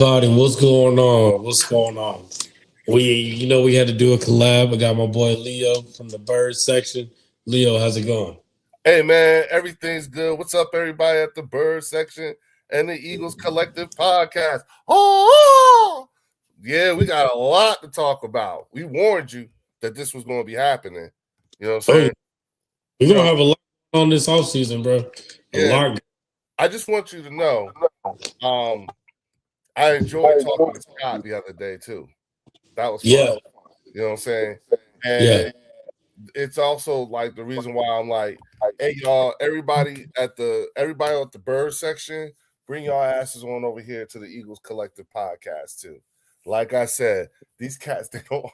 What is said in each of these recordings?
Buddy, what's going on? What's going on? We had to do a collab. I got my boy Leo from the bird section. Leo, how's it going? Hey man, everything's good. What's up, everybody at the Bird section and the Eagles Collective podcast? Oh, yeah, we got a lot to talk about. We warned you that this was going to be happening. You know what I'm Oh, yeah. saying? We're You gonna know, have a lot on this offseason, bro. A yeah. lot. I just want you to know, um, I enjoyed talking to Scott the other day too. That was fun. Yeah, You know what I'm saying? yeah. And it's also like the reason why I'm like, hey y'all, everybody at the Bird section, bring y'all asses on over here to the Eagles Collective podcast too. Like I said, these cats they don't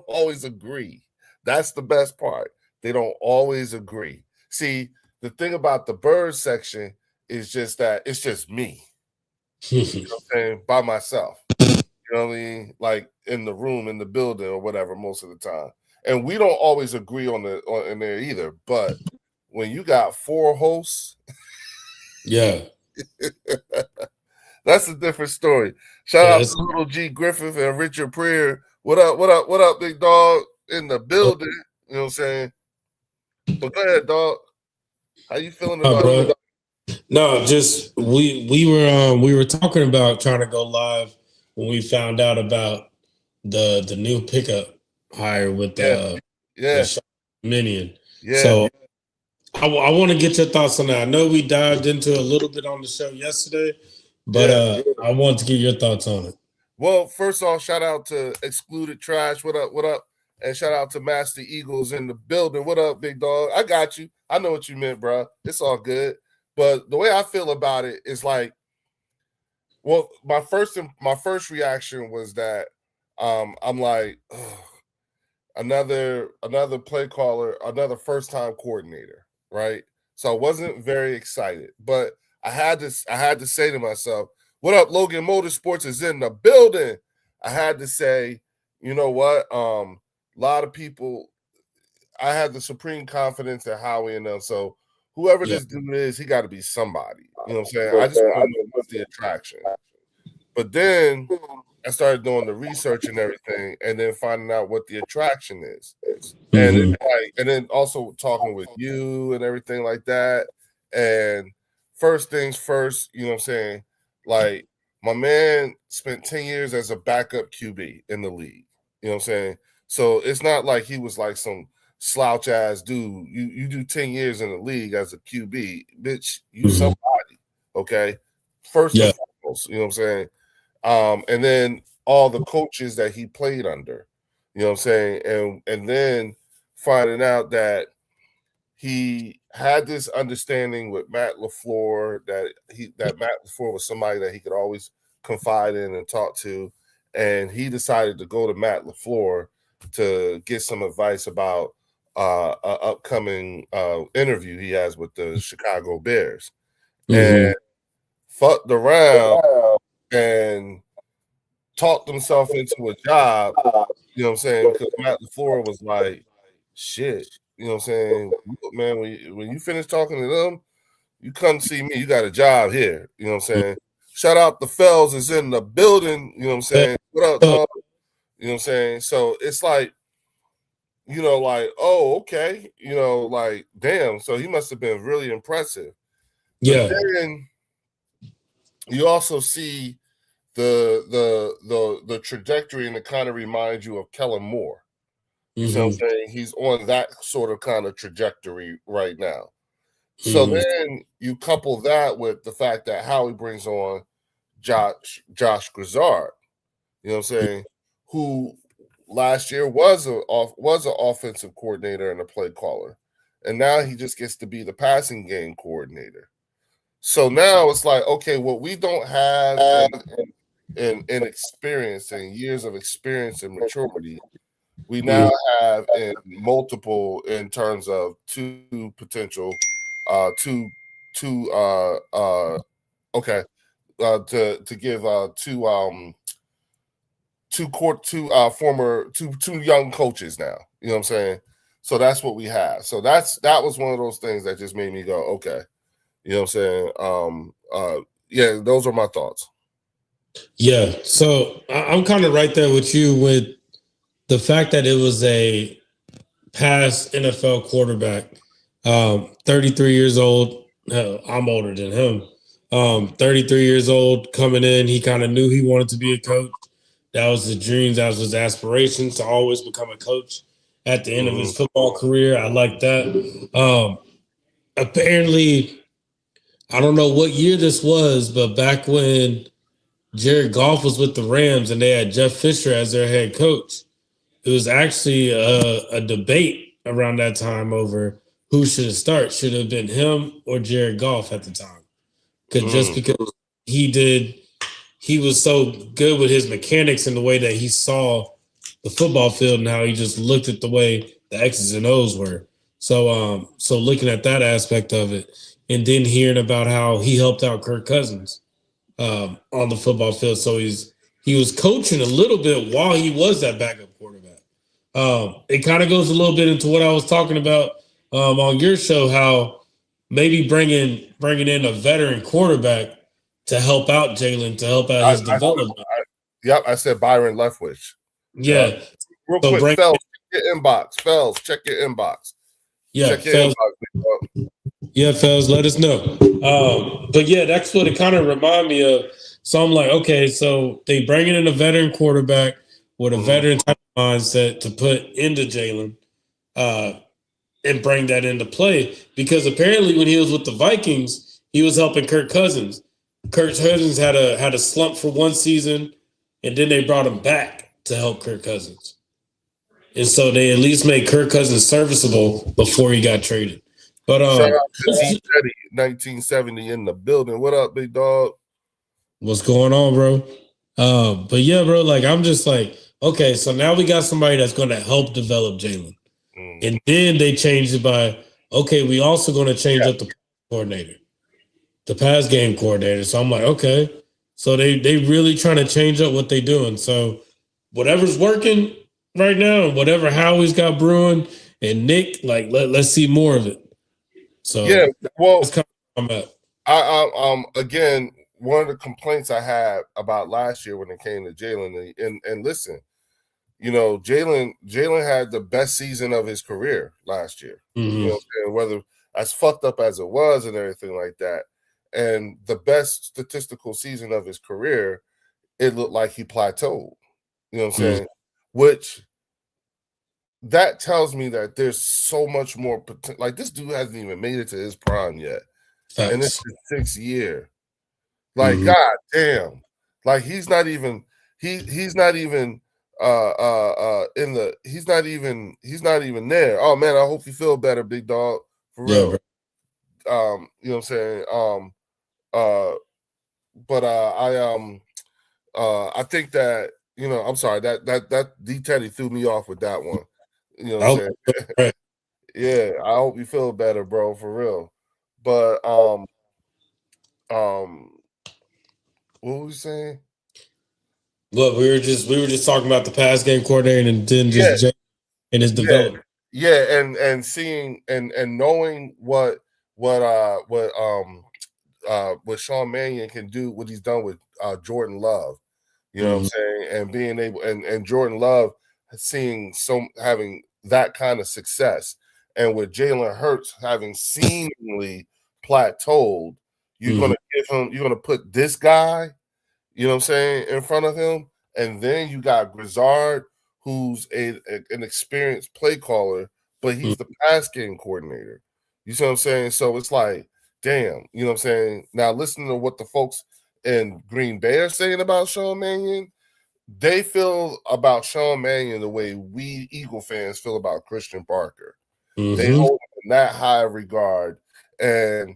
always agree. That's the best part. They don't always agree. See, the thing about the Bird section is just that it's just me, you know what I'm saying, by myself. You know what I mean? Like in the room, in the building, or whatever, most of the time. And we don't always agree in there either. But when you got four hosts, Yeah. that's a different story. Shout out Yes. to Little G Griffith and Richard Pryor. What up? What up? What up, big dog in the building? You know what I'm saying? But go ahead, dog. How you feeling about Bro. it? No, just we were talking about trying to go live when we found out about the new pickup hire Yeah, yeah, with Sean Minion. yeah. So I want to get your thoughts on that. I know we dived into a little bit on the show yesterday, but Yeah. I want to get your thoughts on it. Well, first off, shout out to Excluded Trash. What up? What up? And shout out to Master Eagles in the building. What up, big dog? I got you. I know what you meant, bro. It's all good. But the way I feel about it is like, well, my first reaction was that I'm like, ugh, another play caller, another first time coordinator, right? So I wasn't very excited, but I had to say to myself, "What up, Logan Motorsports is in the building." I had to say, you know what? A lot of people. I had the supreme confidence in Howie and them. So whoever Yeah. this dude is, he got to be somebody. You know what I'm saying? I just want to know what's the attraction. But then I started doing the research and everything, and then finding out what the attraction is, and Mm-hmm. and then also talking with you and everything like that. And first things first, you know what I'm saying? Like my man spent 10 years as a backup QB in the league. You know what I'm saying? So it's not like he was like some slouch ass dude. You do 10 years in the league as a QB, bitch. You Mm-hmm. somebody, okay? First and Yeah. foremost, you know what I'm saying? And then all the coaches that he played under, you know what I'm saying? And then finding out that he had this understanding with Matt LaFleur that Matt LaFleur was somebody that he could always confide in and talk to. And he decided to go to Matt LaFleur to get some advice about an upcoming interview he has with the Chicago Bears. Mm-hmm. And fucked around and talked himself into a job, you know what I'm saying? Because Matt LaFleur was like, shit, you know what I'm saying? Look, man, when you finish talking to them, you come see me. You got a job here. You know what I'm saying? Shout out the Fells is in the building. You know what I'm saying? What up, dog? You know what I'm saying? So it's like, like, oh, okay. Like, damn. So he must have been really impressive. But Yeah. then you also see the trajectory, and it kind of reminds you of Kellen Moore. You see what I'm Mm-hmm. saying? He's on that sort of kind of trajectory right now. So Mm-hmm. then you couple that with the fact that Howie brings on Josh Grizzard, you know what I'm saying, who last year was an offensive coordinator and a play caller. And now he just gets to be the passing game coordinator. So now it's like, okay, what we don't have in experience and years of experience and maturity, we now have in multiple in terms of two potential, two okay, to give two young coaches now. You know what I'm saying? So that's what we have. So that was one of those things that just made me go, okay. You know what I'm saying? Yeah, those are my thoughts. Yeah. So I'm kind of right there with you with the fact that it was a past NFL quarterback, 33 years old. Hell, I'm older than him. 33 years old coming in. He kind of knew he wanted to be a coach. That was his dreams. That was his aspirations to always become a coach at the end of his football career. I like that. Apparently, I don't know what year this was, but back when Jared Goff was with the Rams and they had Jeff Fisher as their head coach, it was actually a debate around that time over who should start. Should have been him or Jared Goff at the time. Because just because he was so good with his mechanics and the way that he saw the football field and how he just looked at the way the X's and O's were. So looking at that aspect of it, and then hearing about how he helped out Kirk Cousins on the football field. So he was coaching a little bit while he was that backup quarterback. It kind of goes a little bit into what I was talking about on your show, how maybe bringing in a veteran quarterback to help out Jalen, to help out his development. Yep, I said Byron Leftwich. Yeah. Real quick, Fells, check your inbox. Fells, check your inbox. Yeah, check your inbox. Yeah, Fells, let us know. But yeah, that's what it kind of reminded me of. So I'm like, okay, so they bringing in a veteran quarterback with a veteran type of mindset to put into Jalen and bring that into play. Because apparently when he was with the Vikings, he was helping Kirk Cousins. Kirk Cousins had a slump for one season, and then they brought him back to help Kirk Cousins. And so they at least made Kirk Cousins serviceable before he got traded. But shout out to D-Teddy, 1970 in the building. What up, big dog? What's going on, bro? But yeah, bro, like I'm just like, okay, so now we got somebody that's going to help develop Jalen. And then they changed it by, okay, we also going to change up the coordinator, the pass game coordinator. So I'm like, okay. So they really trying to change up what they doing. So whatever's working right now, whatever Howie's got brewing and Nick, like let's see more of it. So yeah, well, that's kind of where I'm at. I again, one of the complaints I had about last year when it came to Jalen, and listen, you know, Jalen had the best season of his career last year. Mm-hmm. You know, whether as fucked up as it was and everything like that, and the best statistical season of his career, it looked like he plateaued. You know what I'm saying? Which that tells me that there's so much more potential. Like this dude hasn't even made it to his prime yet. And it's his 6th year. Like, god damn. Like he's not even he's not even there. Oh man, I hope you feel better, big dog. For real. Yeah, you know what I'm saying? But I think that, you know, I'm sorry, that D Teddy threw me off with that one. You know what I'm saying? Yeah, I hope you feel better, bro, for real. But what were we saying? Look, we were just talking about the pass game coordinator and then just in his development. Yeah, and seeing and knowing what Sean Mannion can do, what he's done with Jordan Love. You know what I'm saying? And being able and Jordan Love having that kind of success. And with Jalen Hurts having seemingly plateaued, you're gonna put this guy, you know what I'm saying, in front of him, and then you got Grizzard, who's an experienced play caller, but he's the pass game coordinator. You see what I'm saying? So it's like, damn, you know what I'm saying? Now listening to what the folks in Green Bay are saying about Sean Mannion, they feel about Sean Mannion the way we Eagle fans feel about Christian Barker. They hold him in that high regard, and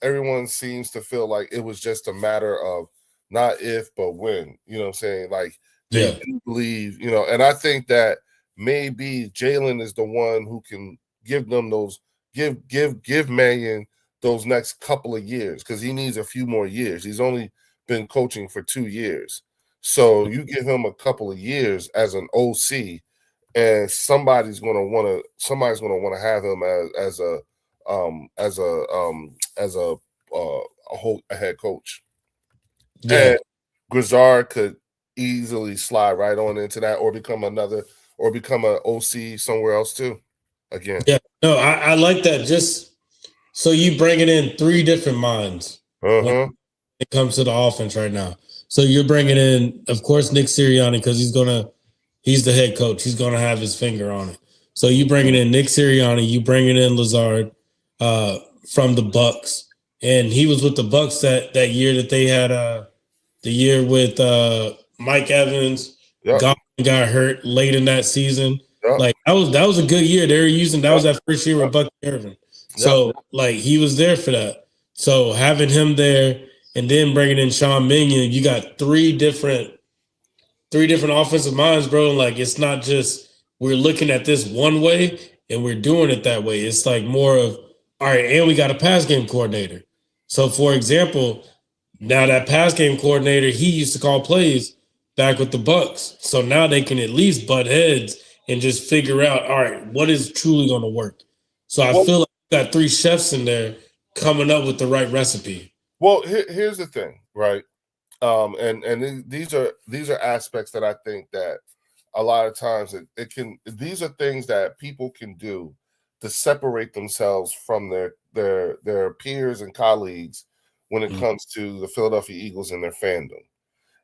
everyone seems to feel like it was just a matter of not if but when. You know what I'm saying? Like they do believe, you know, and I think that maybe Jalen is the one who can give them those give Mannion those next couple of years, because he needs a few more years. He's only been coaching for 2 years. So you give him a couple of years as an OC, and somebody's gonna want to have him as a head coach. Yeah. Grizzard could easily slide right on into that, or become an OC somewhere else too. Again, Yeah, no, I like that. Just so you bringing in three different minds when it comes to the offense right now. So you're bringing in, of course, Nick Sirianni because he's the head coach. He's gonna have his finger on it. So you bringing in Nick Sirianni, you bringing in Lazard from the Bucks, and he was with the Bucks that year that they had the year with Mike Evans. Yep. Godwin got hurt late in that season. Yep. Like that was a good year. They were using that was that first year with Bucky Irvin. So like he was there for that. So having him there and then bringing in Sean Mannion, you got three different offensive minds, bro. Like it's not just we're looking at this one way and we're doing it that way. It's like more of all right, and we got a pass game coordinator. So for example, now that pass game coordinator, he used to call plays back with the Bucks. So now they can at least butt heads and just figure out, all right, what is truly going to work. So I feel like we got three chefs in there coming up with the right recipe. Well, here's the thing, right? And these are aspects that I think that a lot of times these are things that people can do to separate themselves from their peers and colleagues when it comes to the Philadelphia Eagles and their fandom.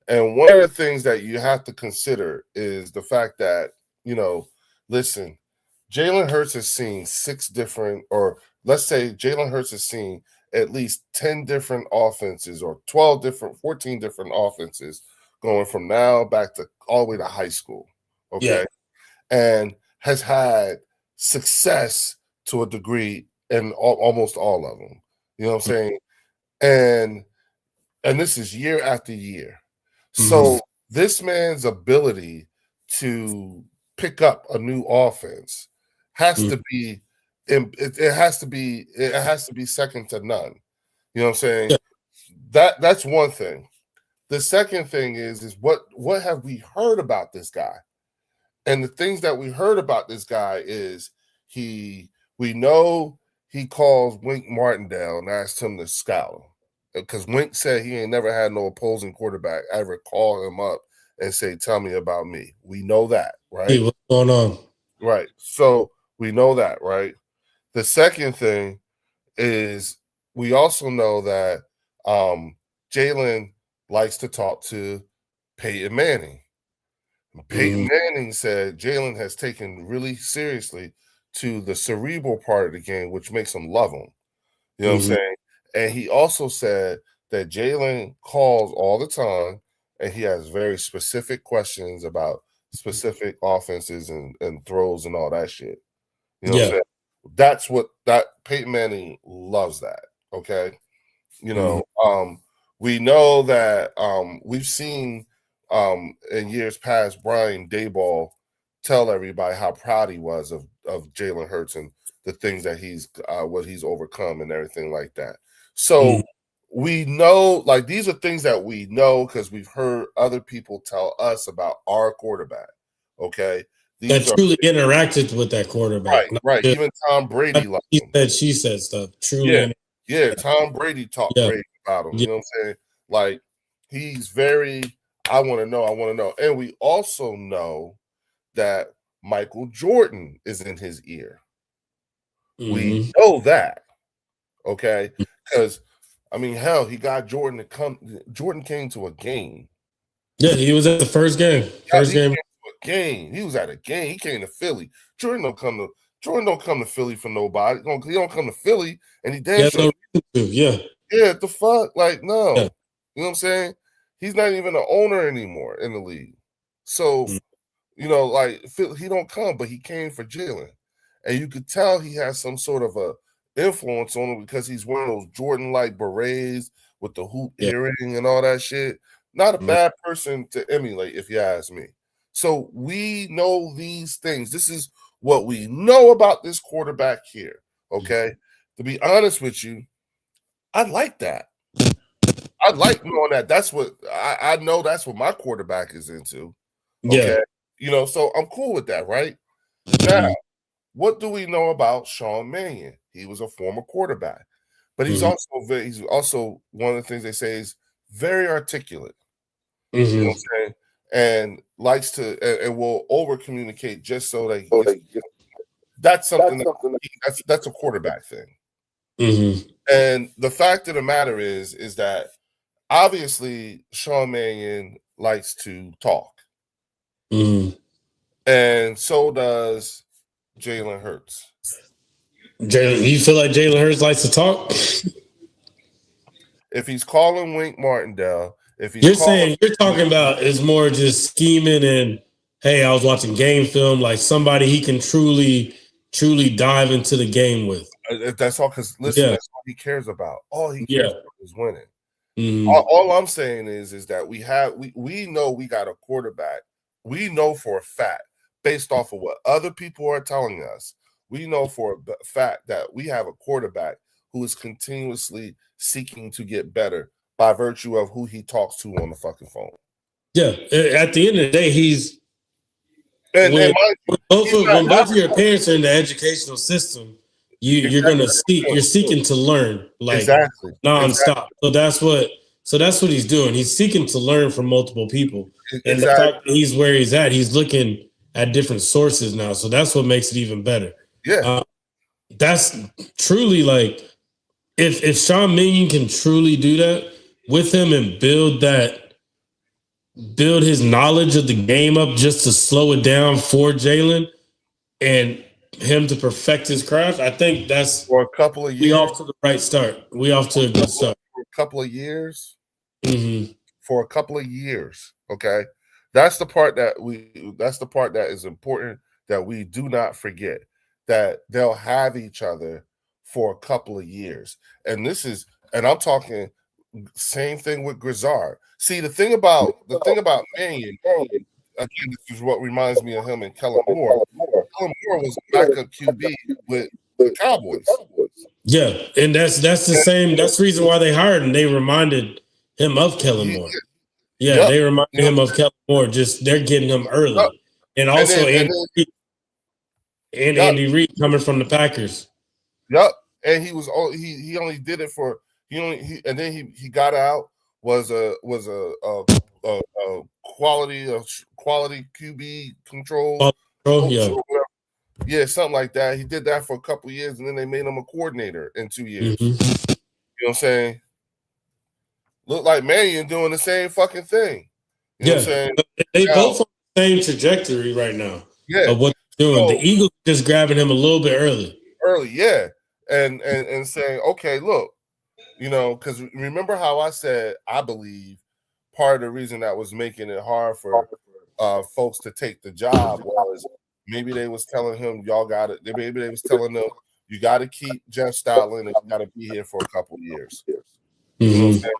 And one of the things that you have to consider is the fact that, listen, Jalen Hurts has seen 6 different, or let's say Jalen Hurts has seen at least 10 different offenses or 14 different offenses going from now back to all the way to high school. Okay. Yeah. And has had success to a degree in almost all of them. You know what I'm saying? And this is year after year. So this man's ability to pick up a new offense has to be it has to be second to none. You know what I'm saying? Yeah. That's one thing. The second thing is what have we heard about this guy? And the things that we heard about this guy is we know he calls Wink Martindale and asked him to scout. Because Wink said he ain't never had no opposing quarterback ever call him up and say, "Tell me about me." We know that, right? Hey, what's going on? Right. So we know that, right? The second thing is we also know that Jalen likes to talk to Peyton Manning. Peyton Manning said Jalen has taken really seriously to the cerebral part of the game, which makes him love him. You know what I'm saying? And he also said that Jalen calls all the time and he has very specific questions about specific offenses and throws and all that shit. You know what I'm saying? That's what Peyton Manning loves that. Okay. We know that we've seen in years past Brian Daboll tell everybody how proud he was of Jalen Hurts and the things that what he's overcome and everything like that. So we know, like, these are things that we know because we've heard other people tell us about our quarterback. Okay. That truly interacted with that quarterback. Right. Even Tom Brady. She said stuff. Truly. Yeah. Tom Brady talked great about him. You know what I'm saying? Like, he's very, I want to know. And we also know that Michael Jordan is in his ear. We know that. Okay. Because, I mean, hell, he got Jordan to come. Jordan came to a game. Yeah, he was at the first game. He was at a game. He came to Philly. Jordan don't come to Philly for nobody. He don't come to Philly, and he damn sure. Yeah. The fuck, like no. Yeah. You know what I'm saying? He's not even an owner anymore in the league. So, like he don't come, but he came for Jalen, and you could tell he has some sort of a influence on him because he's wearing those Jordan-like berets with the hoop earring and all that shit. Not a bad person to emulate, if you ask me. So we know these things. This is what we know about this quarterback here. Okay. To be honest with you, I like that. I like knowing that. That's what I know. That's what my quarterback is into. Okay. Yeah. So I'm cool with that, right? Now, what do we know about Sean Mannion? He was a former quarterback, but he's also one of the things they say is very articulate. You know what I'm saying? And likes to and will over communicate just so that that's something that's a quarterback thing. And the fact of the matter is that obviously Sean Mannion likes to talk. And so does Jalen Hurts. You feel like Jalen Hurts likes to talk? If he's calling Wink Martindale, if he's you're talking about is more just scheming and hey, I was watching game film, like somebody he can truly dive into the game with. That's all, because listen, that's all he cares about. All he cares about is winning. All I'm saying is that we know we got a quarterback. We know for a fact, based off of what other people are telling us, we know for a fact that we have a quarterback who is continuously seeking to get better by virtue of who he talks to on the fucking phone. Yeah, at the end of the day, when both of your parents are in the educational system, you're seeking to learn nonstop. So that's what he's doing. He's seeking to learn from multiple people, and the fact that he's where he's at, he's looking at different sources now. So that's what makes it even better. Yeah, that's truly like if Sean Mannion can truly do that with him and build his knowledge of the game up just to slow it down for Jalen and him to perfect his craft, I think that's for a couple of years. We off to the right start. We off to a good start. For a couple of years. For a couple of years. Okay. That's the part that is important, that we do not forget, that they'll have each other for a couple of years. And I'm talking same thing with Grizzard. See, the thing about Mannion, again, this is what reminds me of him and Kellen Moore. Kellen Moore was backup QB with the Cowboys. Yeah, and that's the same. That's the reason why they hired him. They reminded him of Kellen Moore. Yeah, they reminded him of Kellen Moore. Just they're getting him early, and also Andy Reid coming from the Packers. Yep, and he only did it for and then he got out was a quality QB control. Yeah, something like that. He did that for a couple of years, and then they made him a coordinator in 2 years. You know what I'm saying? Look like Mannion doing the same fucking thing. You know what I'm saying? They both on the same trajectory right now. Yeah. Of what they're doing. The Eagles just grabbing him a little bit early. Yeah. And saying, okay, look, because remember how I said I believe part of the reason that was making it hard for folks to take the job was maybe they was telling him y'all got it. Maybe they was telling them you got to keep Jeff Stoutland and you got to be here for a couple of years. You know what I'm saying?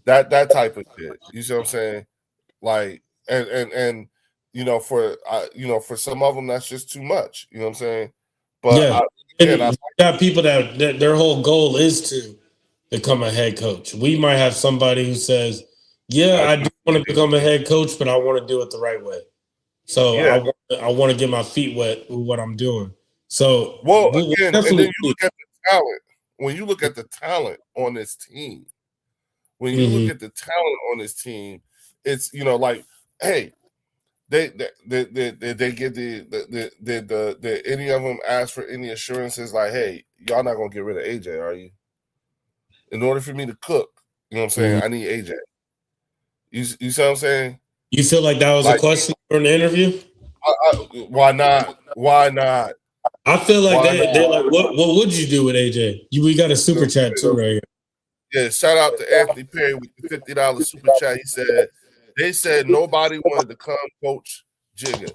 That type of shit. You see what I'm saying? Like and for some of them that's just too much. You know what I'm saying? But you got people that their whole goal is to become a head coach. We might have somebody who says, "Yeah, I do want to become a head coach, but I want to do it the right way." So I want to get my feet wet with what I'm doing. So again, and then you look at the talent. When you look at the talent on this team, it's like, hey, they get the any of them ask for any assurances like, hey, y'all not gonna get rid of AJ, are you? In order for me to cook, you know what I'm saying? I need AJ. You see what I'm saying? You feel like that was a question for an interview? Why not? Why not? I feel like they're like, what would you do with AJ? We got a super chat too right here. Yeah, shout out to Anthony Perry with the $50 super chat. He said they said nobody wanted to come coach Jigga.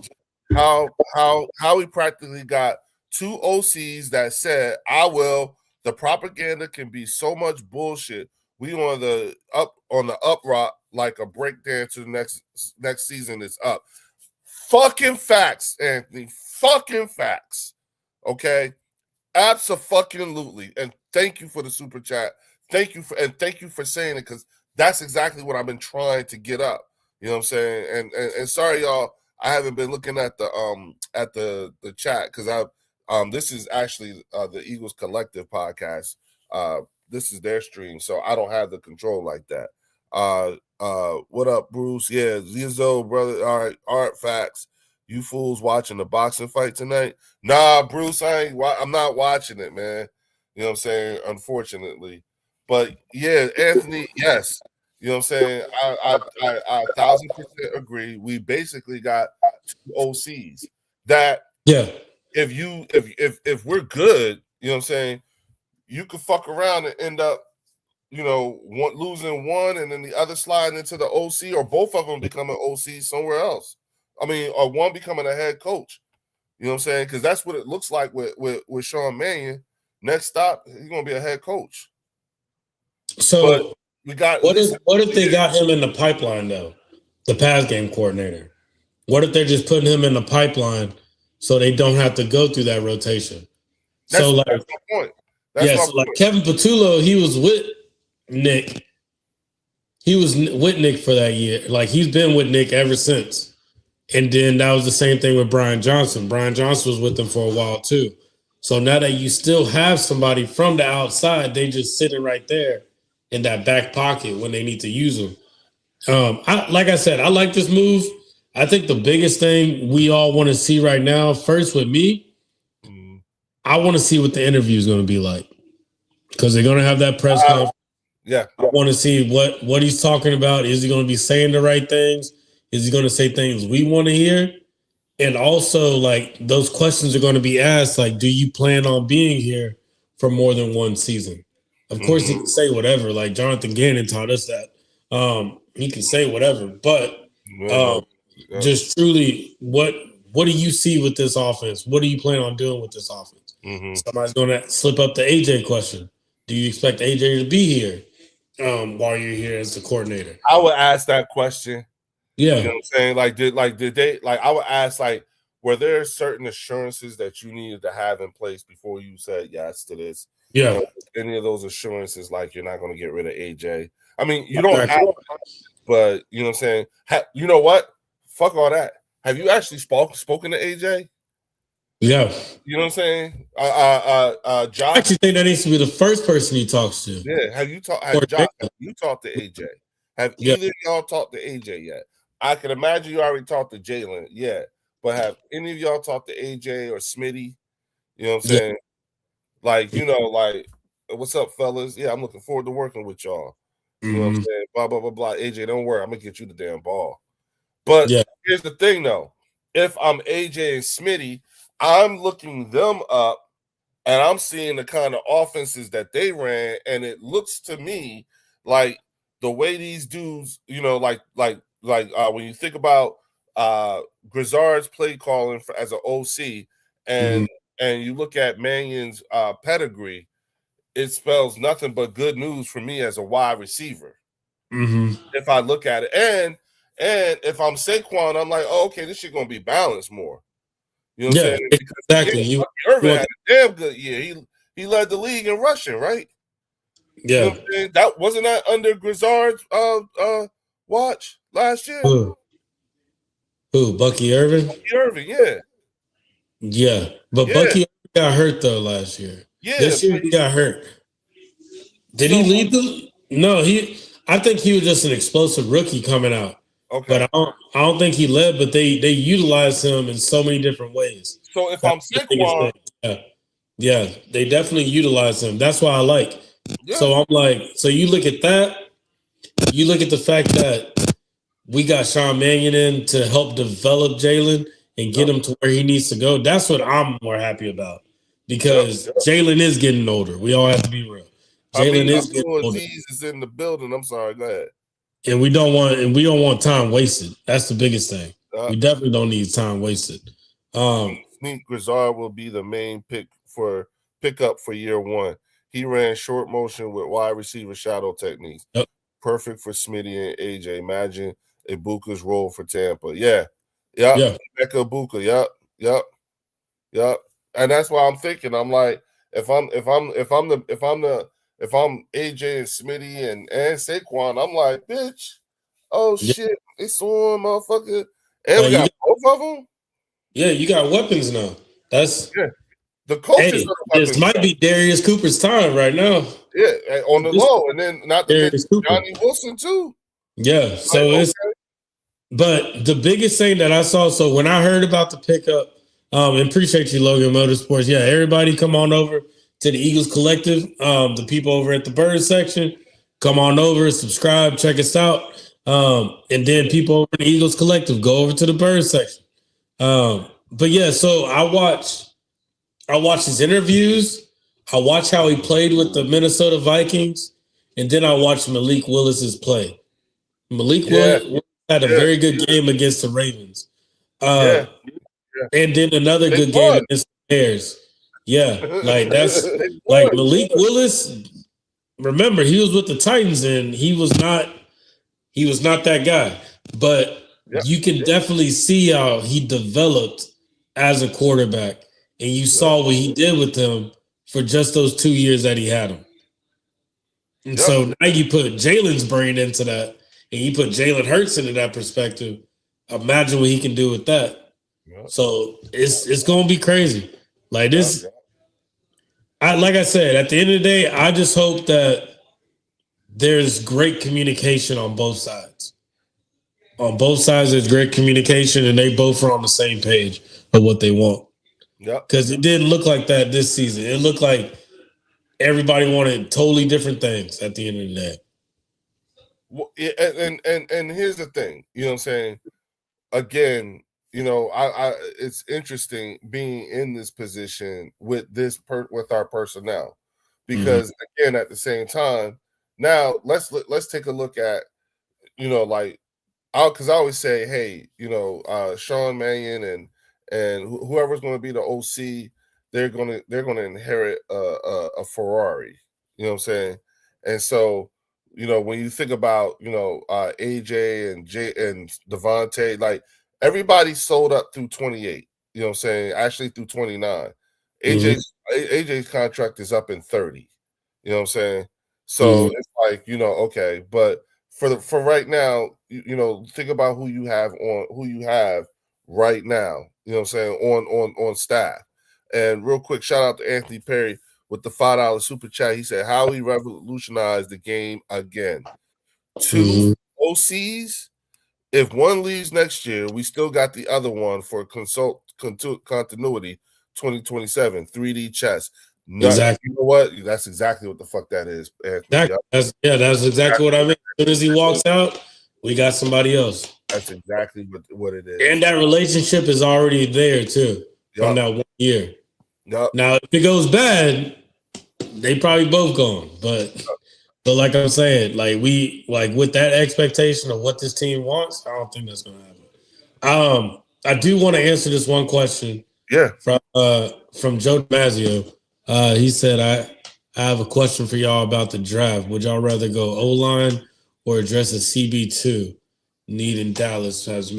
How he practically got 2 OCs that said, I will. The propaganda can be so much bullshit. We on the up rock like a breakdancer. Next season is up. Fucking facts, Anthony. Fucking facts. Okay? Absolutely. And thank you for the super chat. Thank you for saying it, because that's exactly what I've been trying to get up. You know what I'm saying? And sorry, y'all, I haven't been looking at the chat, because this is actually the Eagles Collective podcast. This is their stream, so I don't have the control like that. What up, Bruce? Yeah, Zizzo, brother. All right, Art Facts. You fools watching the boxing fight tonight? Nah, Bruce, I'm not watching it, man. You know what I'm saying? Unfortunately. But yeah, Anthony, yes. You know what I'm saying? I 1,000% agree. We basically got two OCs that if we're good, you know what I'm saying, you could fuck around and end up, losing one and then the other sliding into the OC, or both of them becoming OC somewhere else. I mean, or one becoming a head coach. You know what I'm saying? Because that's what it looks like with Sean Mannion. Next stop, he's gonna be a head coach. So but we got what if they got him in the pipeline though? The pass game coordinator. What if they're just putting him in the pipeline so they don't have to go through that rotation? That's my point. Like Kevin Patullo, he was with Nick. He was with Nick for that year. Like he's been with Nick ever since. And then that was the same thing with Brian Johnson. Brian Johnson was with them for a while too. So now that you still have somebody from the outside, they just sitting right there in that back pocket when they need to use them. Like I said, I like this move. I think the biggest thing we all want to see right now, first with me, I want to see what the interview is going to be like, because they're going to have that press conference. Yeah, I want to see what he's talking about. Is he going to be saying the right things? Is he going to say things we want to hear? And also, like, those questions are going to be asked, like, do you plan on being here for more than one season? Of course, he can say whatever. Like Jonathan Gannon taught us that. He can say whatever, but just truly, what do you see with this offense? What do you plan on doing with this offense? Somebody's going to slip up the AJ question. Do you expect AJ to be here while you're here as the coordinator? I would ask that question. Yeah. You know what I'm saying? Did they I would ask, were there certain assurances that you needed to have in place before you said yes to this? Yeah. Any of those assurances, like you're not going to get rid of AJ? I mean, you don't have, but you know what I'm saying? You know what? Fuck all that. Have you actually spoken to AJ? Yeah. You know what I'm saying? Josh, I actually think that needs to be the first person he talks to. Yeah. Have you talked to AJ? Have either of y'all talked to AJ yet? I can imagine you already talked to Jalen, but have any of y'all talked to AJ or Smitty? You know what I'm saying? What's up, fellas? Yeah, I'm looking forward to working with y'all. You know what I'm saying? Blah, blah, blah, blah. AJ, don't worry. I'm going to get you the damn ball. But here's the thing, though. If I'm AJ and Smitty, I'm looking them up, and I'm seeing the kind of offenses that they ran, and it looks to me like the way these dudes, when you think about Grizzard's play calling as an OC, and you look at Mannion's pedigree, it spells nothing but good news for me as a wide receiver. If I look at it, and if I'm Saquon, I'm like, oh, okay, this shit gonna be balanced more. You know what I'm saying? Exactly. Irvin had a damn good year. He led the league in rushing, right? Yeah. You know what I'm saying? That wasn't that under Grizzard's watch last year. Who? Bucky Irvin? Bucky Irvin, yeah. Yeah. But Bucky got hurt though last year. Yeah. This year he got hurt. Did he lead them? No, I think he was just an explosive rookie coming out. Okay. But I don't think he led, but they utilized him in so many different ways. So if I'm Saquon, yeah, they definitely utilize him. That's why I like. Yeah. So I'm like, so you look at that, you look at the fact that we got Sean Mannion in to help develop Jalen and get him to where he needs to go. That's what I'm more happy about, because Jalen is getting older. We all have to be real. Jalen is getting older. Aziz is in the building. I'm sorry, go ahead. And we don't want time wasted. That's the biggest thing. We definitely don't need time wasted. Sneak Grizzard will be the main pickup for year one. He ran short motion with wide receiver shadow techniques. Yep. Perfect for Smitty and AJ. Imagine Ibuka's role for Tampa. Yeah. Becca Ibuka. Yep. And that's why I'm thinking. I'm like, if I'm AJ and Smitty and Saquon, I'm like, bitch, shit, they saw him, motherfucker. And we got both of them? Yeah, you got weapons now. That's the coaches. This might be Darius Cooper's time right now. Yeah, on the low, and then not to mention Johnny Wilson too. Yeah. So Like, it's, but the biggest thing that I saw, so when I heard about the pickup, and appreciate you, Logan Motorsports. Yeah, everybody come on over to the Eagles Collective. The people over at the Bird section, come on over, subscribe, check us out. And then people over at the Eagles Collective, go over to the Bird section. But yeah, so I watched his interviews. I watched how he played with the Minnesota Vikings, and then I watched Malik Willis's play. Malik Willis had a very good game against the Ravens. And then another good game against the Bears. Yeah, like that's like Malik Willis. Remember, he was with the Titans, and he was not that guy. But you can definitely see how he developed as a quarterback, and you saw what he did with him for just those 2 years that he had him. And so now you put Jalen's brain into that, and you put Jalen Hurts into that perspective. Imagine what he can do with that. So it's gonna be crazy. Like this, like I said, at the end of the day, I just hope that there's great communication on both sides. On both sides, there's great communication, and they both are on the same page of what they want. Because it didn't look like that this season. It looked like everybody wanted totally different things at the end of the day. Well, and here's the thing, you know what I'm saying? Again, you know, I it's interesting being in this position with with our personnel, because again, at the same time, now let's take a look at, you know, like, because I always say, hey, you know, Sean Mannion and whoever's going to be the OC, they're gonna inherit a Ferrari. You know what I'm saying? And so, you know, when you think about, you know, AJ and Devontae, like, everybody sold up through 28. You know what I'm saying? Actually, through 29. AJ's contract is up in 30. You know what I'm saying? So it's like, you know, okay, but for right now, you know, think about who you have right now. You know what I'm saying, on staff. And real quick, shout out to Anthony Perry with the $5 super chat. He said, how he revolutionized the game again. 2 OCs. If one leaves next year, we still got the other one for continuity 2027, 3D chess. Exactly. You know what? That's exactly what the fuck that is, Anthony. That's exactly what I mean. As soon as he walks out, we got somebody else. That's exactly what it is. And that relationship is already there too from that 1 year. Now, if it goes bad, they probably both gone. But like I'm saying, like with that expectation of what this team wants, I don't think that's gonna happen. I do want to answer this one question. From Joe Damasio. He said, I have a question for y'all about the draft. Would y'all rather go O-line or address a CB2 need in Dallas? Has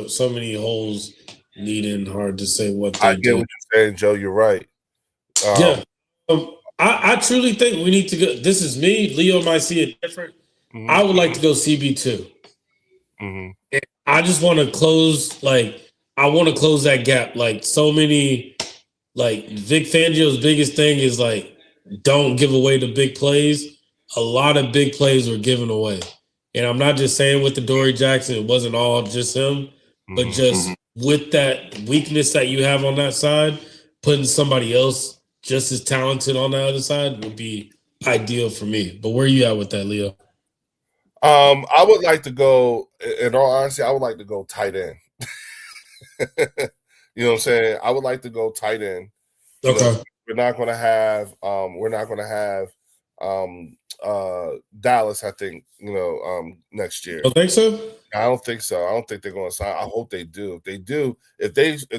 so many holes needing, hard to say what they I get what you're saying, Joe. You're right. I truly think we need to go. This is me. Leo might see it different. I would like to go CB2. I just want to close, I want to close that gap. Like, so many, like, Vic Fangio's biggest thing is, like, don't give away the big plays. A lot of big plays were given away. And I'm not just saying with the Dory Jackson, it wasn't all just him, but just with that weakness that you have on that side, putting somebody else just as talented on the other side would be ideal for me. But where are you at with that, Leo? I would like to go, in all honesty, I would like to go tight end. You know what I'm saying? I would like to go tight end. Okay. We're not gonna have Dallas, I think, next year. Don't think so? I don't think so. I don't think they're gonna sign. I hope they do. If they do, if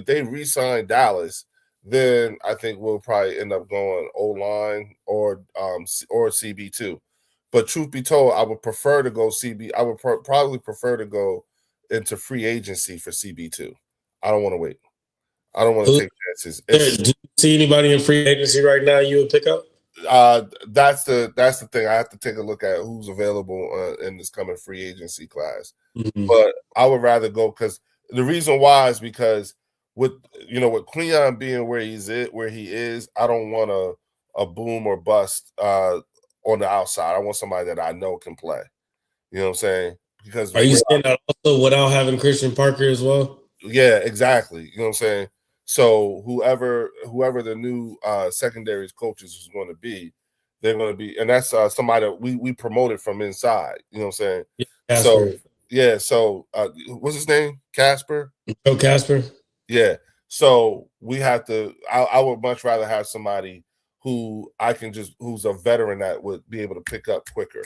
they re-sign Dallas, then I think we'll probably end up going O-line or CB2. But truth be told, I would prefer to go CB. I would probably prefer to go into free agency for CB2. I don't want to wait. I don't want to take chances. Do you see anybody in free agency right now you would pick up? That's the thing. I have to take a look at who's available in this coming free agency class. But I would rather go, because the reason why is because with Cleon being where he is, I don't want a boom or bust on the outside. I want somebody that I know can play. You know what I'm saying? because Are you saying that also without having Christian Parker as well? Yeah, exactly. You know what I'm saying? So whoever the new secondaries coaches is going to be, they're going to be, and that's somebody that we promoted from inside. You know what I'm saying? Yeah, so yeah, so what's his name? Casper. Oh, Casper. Yeah. So we have to. I would much rather have somebody who who's a veteran that would be able to pick up quicker.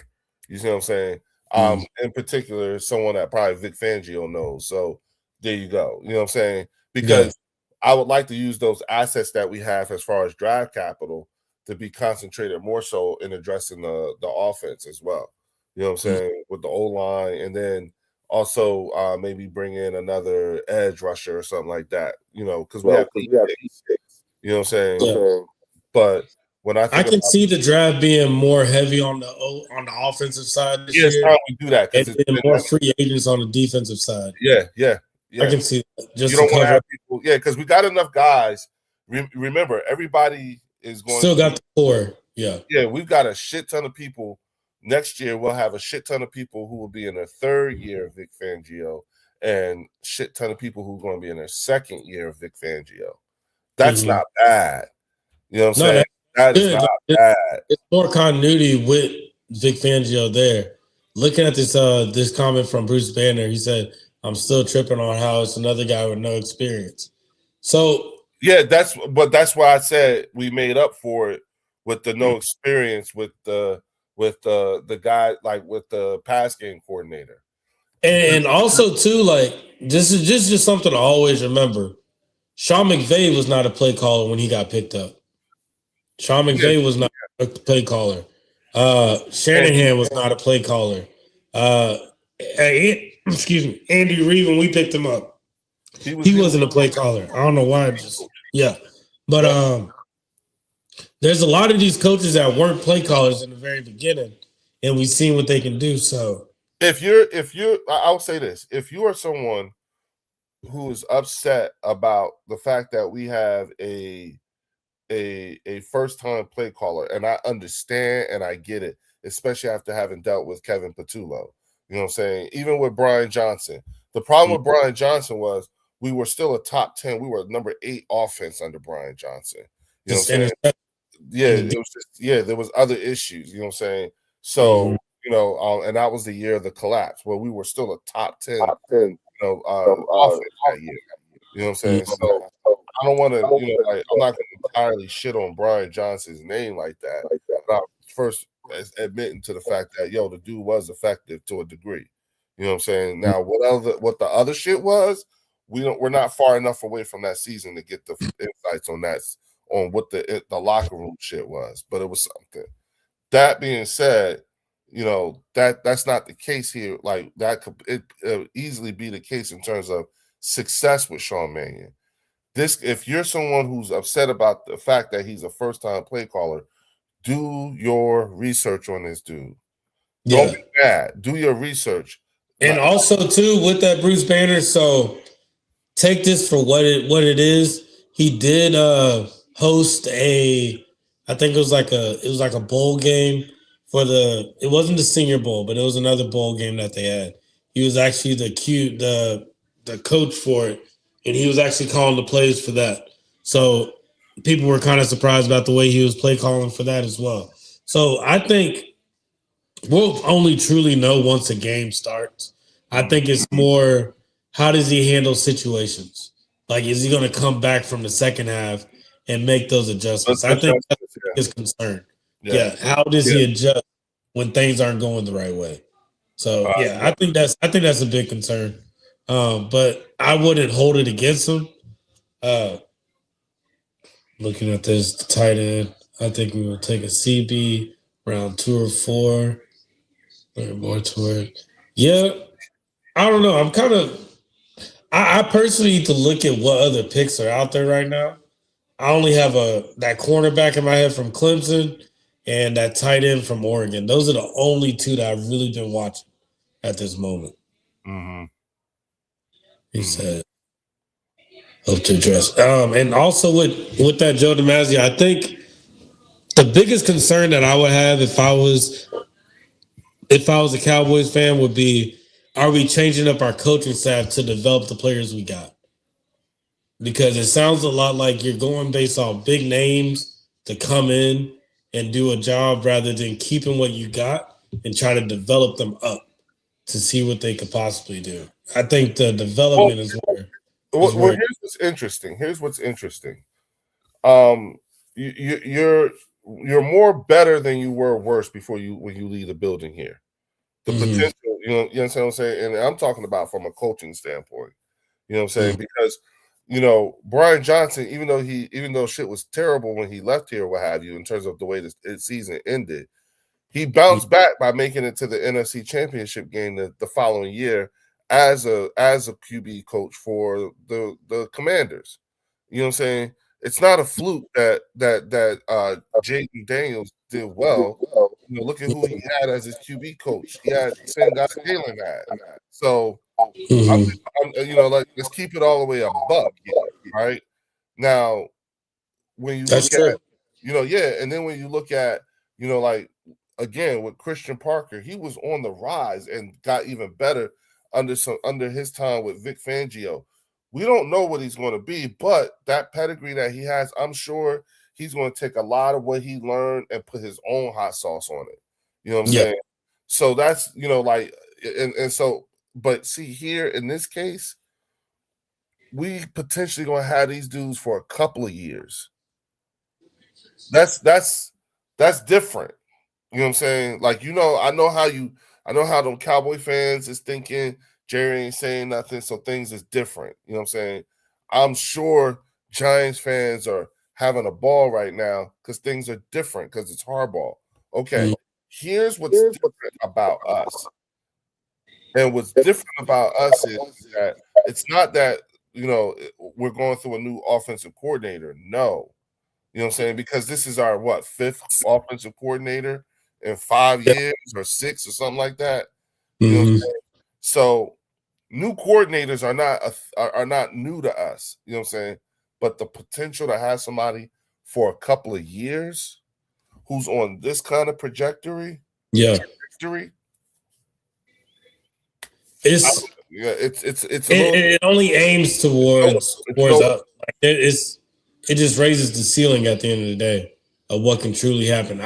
You see what I'm saying? In particular, someone that probably Vic Fangio knows. So there you go. You know what I'm saying? Because I would like to use those assets that we have as far as draft capital to be concentrated more so in addressing the offense as well. You know what I'm saying? With the O-line, and then also maybe bring in another edge rusher or something like that. You know, because we have picks. You know what I'm saying? Yeah. But when I can see the draft being more heavy on the offensive side this year. It's time we do that because it's been more free agents on the defensive side. Yeah. I can see that. Just you don't want to have people, because we got enough guys. Remember, everybody is going still got the core. Yeah, we've got a shit ton of people. Next year, we'll have a shit ton of people who will be in their third year of Vic Fangio, and shit ton of people who are going to be in their second year of Vic Fangio. That's not bad. You know what I'm saying? That is not bad. It's more continuity with Vic Fangio there. Looking at this comment from Bruce Banner, he said, "I'm still tripping on how it's another guy with no experience." So yeah, that's why I said we made up for it with the no experience with the guy, like with the pass game coordinator. And also too, like this is just something to always remember. Sean McVay was not a play caller when he got picked up. Sean McVay was not a play caller. Shanahan was not a play caller. Excuse me, Andy Reid, when we picked him up, he wasn't a play caller. I don't know why. But there's a lot of these coaches that weren't play callers in the very beginning, and we've seen what they can do. So if you're, I'll say this: if you are someone who is upset about the fact that we have a first-time play caller, and I understand and I get it, especially after having dealt with Kevin Patullo. You know what I'm saying? Even with Brian Johnson. The problem with Brian Johnson was we were still a top 10. We were number 8 offense under Brian Johnson. You know what I'm saying? Yeah, it was there was other issues, you know what I'm saying? So, and that was the year of the collapse where we were still a top 10, offense that year. You know what I'm saying? So I don't want to, I'm not going to entirely shit on Brian Johnson's name like that. But I'm first admitting to the fact that, the dude was effective to a degree. You know what I'm saying? Now, what the other shit was, we're not far enough away from that season to get the insights on that, on what the locker room shit was, but it was something. That being said, that's not the case here. Like that could easily be the case in terms of success with Sean Mannion. If you're someone who's upset about the fact that he's a first-time play caller, do your research on this dude. Don't be mad. Do your research. And also too, with that Bruce Banner, so take this for what it is. He did host I think it was like a bowl game it wasn't the Senior Bowl, but it was another bowl game that they had. He was actually the coach for it, and he was actually calling the plays for that. So people were kind of surprised about the way he was play calling for that as well. So I think we'll only truly know once a game starts. I think it's more, how does he handle situations? Like, is he going to come back from the second half and make those adjustments? I think that's his concern. Yeah. How does he adjust when things aren't going the right way? So I think that's a big concern. But I wouldn't hold it against him. Looking at this, the tight end, I think we will take a CB round 2 or 4. More toward. Yeah. I don't know. I'm kind of. I personally need to look at what other picks are out there right now. I only have that cornerback in my head from Clemson and that tight end from Oregon. Those are the only two that I've really been watching at this moment. Mm-hmm. He said, "Hope to address." And also with that Joe DiMaggio, I think the biggest concern that I would have if I was a Cowboys fan would be, are we changing up our coaching staff to develop the players we got? Because it sounds a lot like you're going based off big names to come in and do a job rather than keeping what you got and try to develop them up to see what they could possibly do. I think the development is where. Well, here's what's interesting. You're more better than you were worse when you leave the building here. The potential, you understand what I'm saying? And I'm talking about from a coaching standpoint. You know what I'm saying? Because Brian Johnson, even though shit was terrible when he left here, what have you, in terms of the way the season ended, he bounced back by making it to the NFC Championship game the following year as a QB coach for the Commanders. You know what I'm saying? It's not a fluke that Jaden Daniels did well. Look at who he had as his QB coach. He had the same guy Jalen had. So, let's keep it all the way a buck, right? Now, when you look at, and then when you look at, again with Christian Parker, he was on the rise and got even better under his time with Vic Fangio. We don't know what he's going to be, but that pedigree that he has, I'm sure he's going to take a lot of what he learned and put his own hot sauce on it. You know what I'm saying? So that's, but see here in this case, we potentially going to have these dudes for a couple of years. That's different. You know what I'm saying? Like, I know how them Cowboy fans is thinking. Jerry ain't saying nothing, so things is different. You know what I'm saying? I'm sure Giants fans are having a ball right now because things are different because it's Harbaugh. Okay, here's what's different about us. And what's different about us is that it's not that, we're going through a new offensive coordinator. No. You know what I'm saying? Because this is our, fifth offensive coordinator in 5 years or 6 or something like that. You know what I'm saying? So new coordinators are not new to us. You know what I'm saying? But the potential to have somebody for a couple of years who's on this kind of trajectory. It only aims towards up. Like it just raises the ceiling at the end of the day of what can truly happen.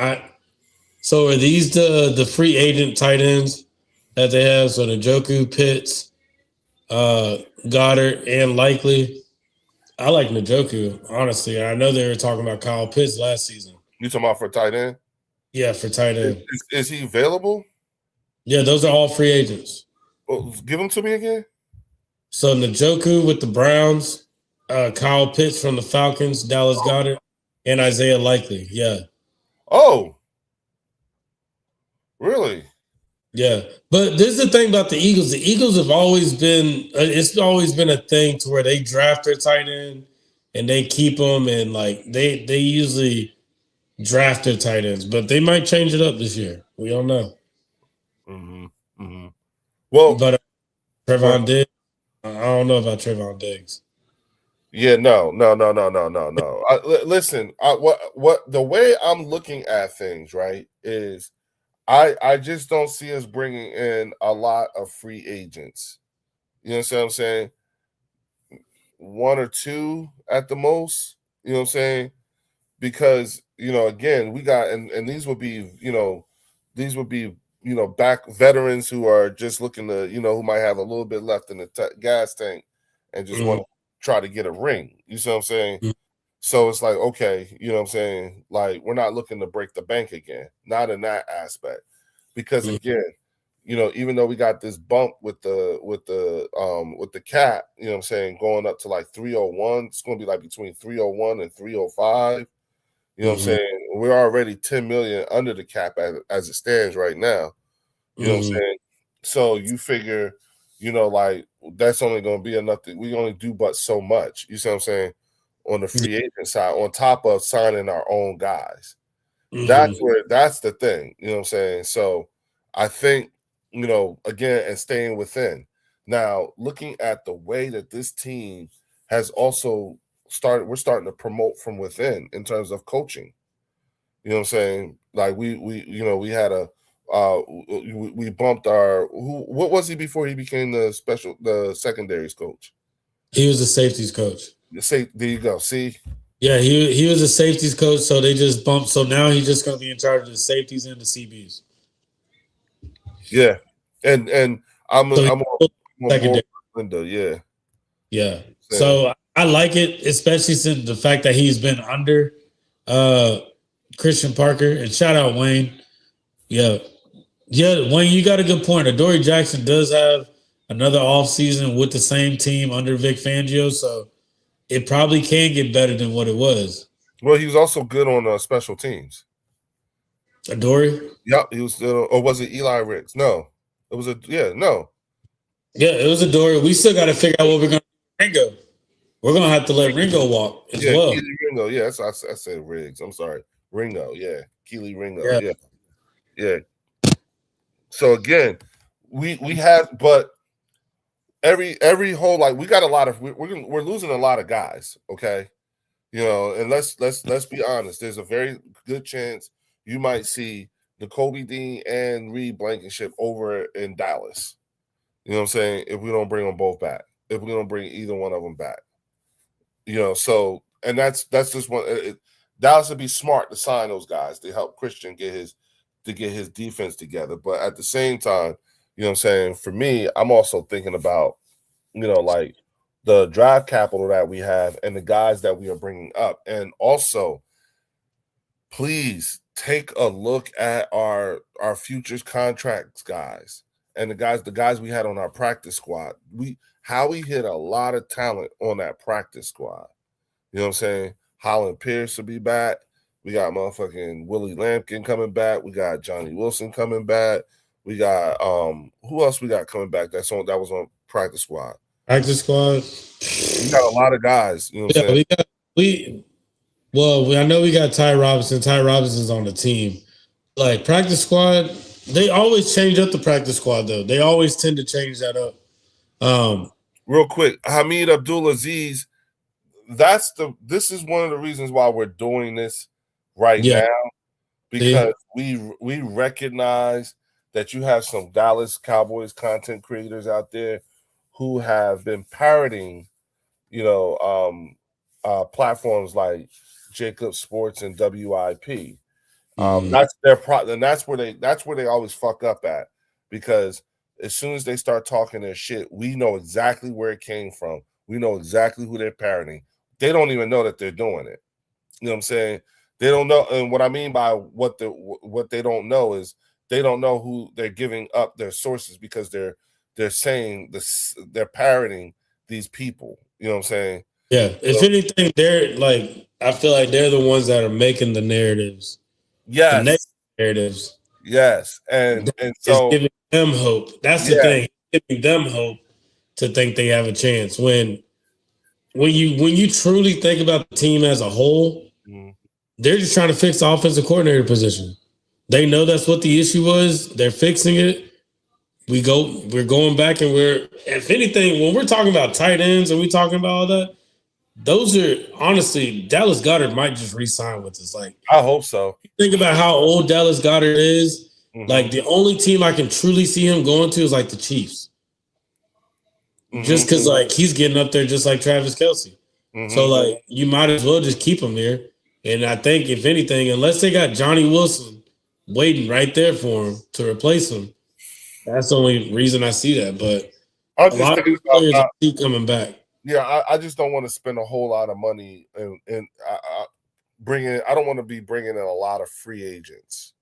So are these the free agent tight ends that they have? So Njoku, Pitts, Goddard, and Likely. I like Njoku, honestly. I know they were talking about Kyle Pitts last season. You talking about for tight end? Yeah, for tight end. Is he available? Yeah, those are all free agents. Well, give them to me again. So Njoku with the Browns, Kyle Pitts from the Falcons, Dallas Goedert, and Isaiah Likely. Yeah. Oh, really? Yeah, but this is the thing about the Eagles. The Eagles have always been. It's always been a thing to where they draft their tight end and they keep them, and like they usually draft their tight ends, but they might change it up this year. We don't know. Well, but Trevon Diggs. I don't know about Trevon Diggs. Yeah, no. Listen, what the way I'm looking at things, right, is I just don't see us bringing in a lot of free agents. You know what I'm saying? 1 or 2 at the most. You know what I'm saying? Because again, we got and these would be back veterans who are just looking to who might have a little bit left in the gas tank and just want to try to get a ring. You see what I'm saying? So it's like, okay, you know what I'm saying? Like, we're not looking to break the bank again, not in that aspect. Because again, even though we got this bump with the cap, you know what I'm saying, going up to like 301, it's going to be like between 301 and 305. You know what I'm saying? We're already 10 million under the cap as it stands right now. You know what I'm saying? So you figure, like that's only going to be enough. We only do but so much. You see what I'm saying? On the free agent side, on top of signing our own guys. That's the thing. You know what I'm saying? So I think, again, and staying within. Now, looking at the way that this team has also we're starting to promote from within in terms of coaching. You know what I'm saying? Like we had a we bumped our what was he before he became the secondaries coach? He was the safeties coach. Say there you go. See, yeah, he was a safeties coach, so they just bumped. So now he's just going to be in charge of the safeties and the CBs. Yeah, and I'm on secondary. Window. Yeah, yeah. So I like it, especially since the fact that he's been under Christian Parker, and shout out Wayne. Yeah, Wayne, you got a good point. Adoree Jackson does have another offseason with the same team under Vic Fangio, so it probably can get better than what it was. Well, he was also good on special teams. Adoree? Yep, he was. Or was it Eli Ricks? No, it was no. Yeah, it was Adoree. We still got to figure out what we're going to do with Ringo. We're going to have to let Ringo walk as well. Keely Ringo. Yeah, I said Riggs. I'm sorry. Ringo. Yeah, Keely Ringo. Yeah. So again, we have, but every whole, like, we got a lot of we're losing a lot of guys. Okay, and let's be honest. There's a very good chance you might see Nakobe Dean and Reed Blankenship over in Dallas. You know what I'm saying? If we don't bring them both back, if we don't bring either one of them back, so, and that's just one. Dallas would be smart to sign those guys to help Christian get his defense together. But at the same time, what I'm saying, for me, I'm also thinking about, like the draft capital that we have and the guys that we are bringing up. And also, please take a look at our futures contracts guys and the guys we had on our practice squad. Howie hit a lot of talent on that practice squad. You know what I'm saying? Holland Pierce will be back. We got motherfucking Willie Lampkin coming back. We got Johnny Wilson coming back. We got who else we got coming back? That was on practice squad. Practice squad. We got a lot of guys. You know what I'm saying? I know we got Ty Robinson. Ty Robinson's on the team. Like practice squad, they always change up the practice squad though. They always tend to change that up. Real quick, Hamid Abdulaziz. This is one of the reasons why we're doing this right now, because we recognize that you have some Dallas Cowboys content creators out there who have been parroting, platforms like Jacob Sports and WIP. That's their and that's where they always fuck up at, because as soon as they start talking their shit, we know exactly where it came from. We know exactly who they're parroting. They don't even know that they're doing it. You know what I'm saying? They don't know. And what I mean by what they don't know is they don't know who they're giving up their sources, because they're saying this, they're parroting these people. You know what I'm saying? Yeah. If anything, they're like, I feel like they're the ones that are making the narratives. Yes. The narratives. Yes. And so it's giving them hope. That's the thing. Giving them hope to think they have a chance. When you truly think about the team as a whole, they're just trying to fix the offensive coordinator position. They know that's what the issue was. They're fixing it. We're going back, and if anything, when we're talking about tight ends and we talking about all that, those are honestly, Dallas Goedert might just re-sign with us. Like, I hope so. Think about how old Dallas Goedert is. Like, the only team I can truly see him going to is like the Chiefs. Just because, like, he's getting up there just like Travis Kelce. So, like, you might as well just keep him there. And I think, if anything, unless they got Johnny Wilson waiting right there for him to replace him, that's the only reason I see that. But a lot of players keep coming back. Yeah, I just don't want to spend a whole lot of money and bringing. I don't want to be bringing in a lot of free agents.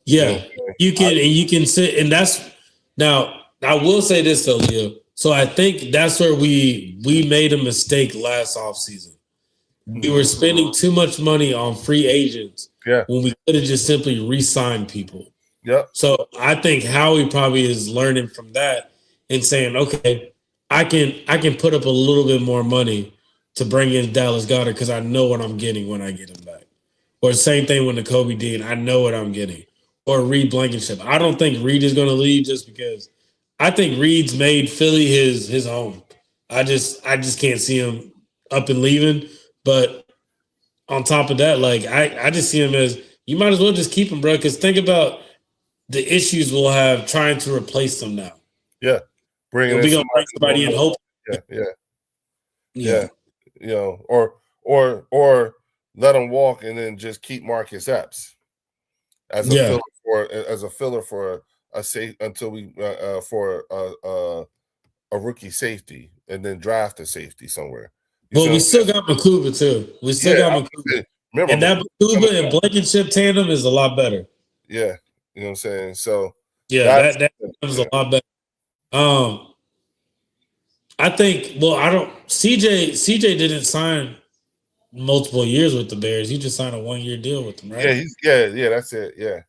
Yeah, you can sit, and that's now. I will say this though, Leo. So I think that's where we made a mistake last offseason. We were spending too much money on free agents when we could have just simply re-signed people. Yep. So I think Howie probably is learning from that and saying, okay, I can put up a little bit more money to bring in Dallas Goedert because I know what I'm getting when I get him back. Or same thing with Nakobe Dean. I know what I'm getting. Or Reed Blankenship. I don't think Reed is going to leave just because I think Reed's made Philly his home. I just can't see him up and leaving. But on top of that, like I just see him as, you might as well just keep him, bro. Because think about the issues we'll have trying to replace them now. Yeah, bringing we gonna bring somebody in hope. Yeah. You know, or let them walk and then just keep Marcus Epps as a filler for a safe until we for a rookie safety and then draft a safety somewhere. Well, we still got Makuba too. We still got Makuba. Remember, and that Makuba and Blankenship tandem is a lot better. Yeah, you know what I'm saying. So yeah, that was a lot better. I think. Well, I don't. CJ didn't sign multiple years with the Bears. He just signed a 1-year deal with them, right? Yeah, that's it. Yeah.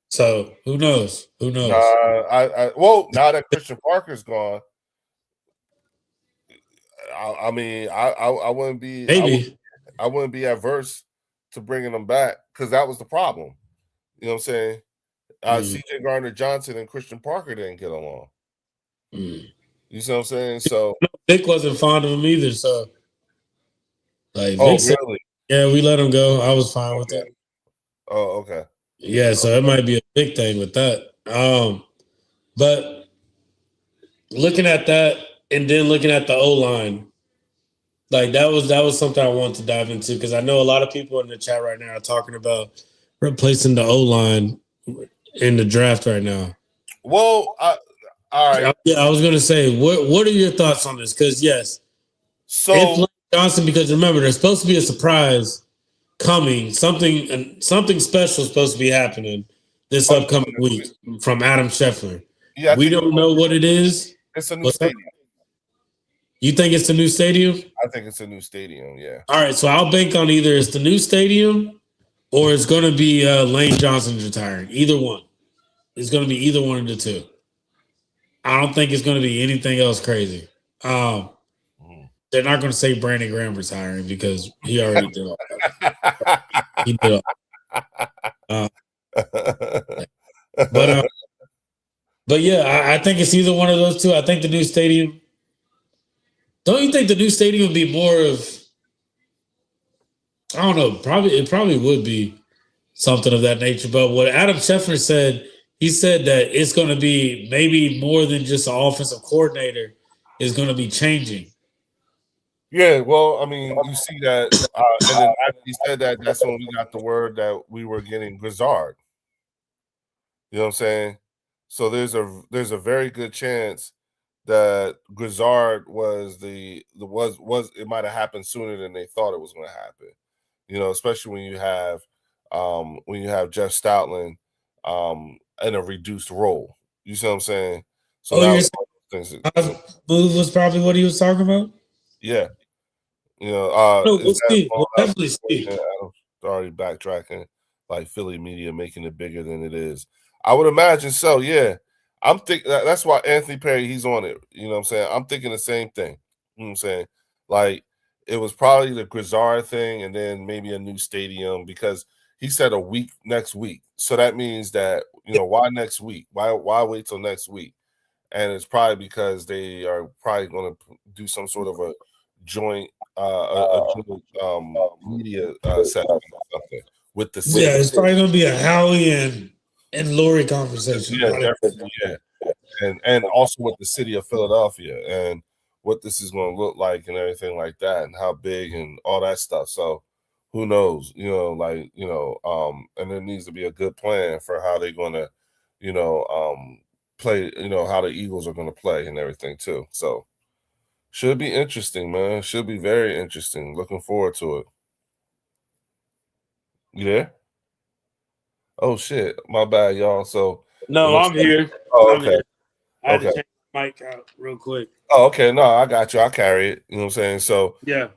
So who knows? Who knows? Well, now that Christian Parker's gone, I mean, I wouldn't be maybe I wouldn't be adverse to bringing them back because that was the problem. You know what I'm saying? CJ Gardner Johnson and Christian Parker didn't get along. You see what I'm saying? So Vic wasn't fond of him either. So, like, Vic said, really? Yeah, we let him go. I was fine with it. Oh, okay. Yeah, so it might be a big thing with that. But looking at that and then looking at the O-line, like that was something I wanted to dive into because I know a lot of people in the chat right now are talking about replacing the O-line in the draft right now. Well, all right. Yeah, I was going to say, what are your thoughts on this? Because yes, so Lane Johnson. Because remember, there's supposed to be a surprise coming. Something special is supposed to be happening this upcoming week from Adam Scheffler. Yeah, we don't know what it is. It's a new stadium. You think it's the new stadium? I think it's a new stadium, yeah. All right, so I'll bank on either it's the new stadium or it's going to be Lane Johnson's retiring. Either one. It's going to be either one of the two. I don't think it's going to be anything else crazy. They're not going to say Brandon Graham retiring because he already did all that. He did all But yeah, I think it's either one of those two. I think the new stadium. Don't you think the new stadium would be more of? I don't know. It probably would be something of that nature. But what Adam Scheffler said, he said that it's going to be maybe more than just an offensive coordinator is going to be changing. Yeah, well, I mean, you see that, and then after he said that, that's when we got the word that we were getting Grizzard. You know what I'm saying? So there's a very good chance that Grizzard was it might have happened sooner than they thought it was going to happen. You know, especially when you have Jeff Stoutland in a reduced role. You see what I'm saying? So move was probably what he was talking about. Yeah. You know, we'll see. We'll definitely see. Already backtracking, like Philly media making it bigger than it is. I would imagine so. Yeah, I'm thinking that's why Anthony Perry, he's on it. You know what I'm saying? I'm thinking the same thing. You know what I'm saying? Like it was probably the Grizzard thing, and then maybe a new stadium because he said a week next week. So that means that why next week? Why wait till next week? And it's probably because they are probably going to do some sort of a joint media session or something with the city. Yeah, it's probably going to be a Howie and Lori conversation. Yeah, definitely. Yeah, and also with the city of Philadelphia and what this is going to look like and everything like that, and how big and all that stuff. So who knows? And there needs to be a good plan for how they're going to, play. How the Eagles are going to play and everything too. So. Should be interesting, man. Should be very interesting. Looking forward to it. You there? Oh shit, my bad, y'all. So no, I'm here. Oh, okay. I had to check the mic out real quick. Oh, okay. No, I got you. I carry it. You know what I'm saying? So yeah.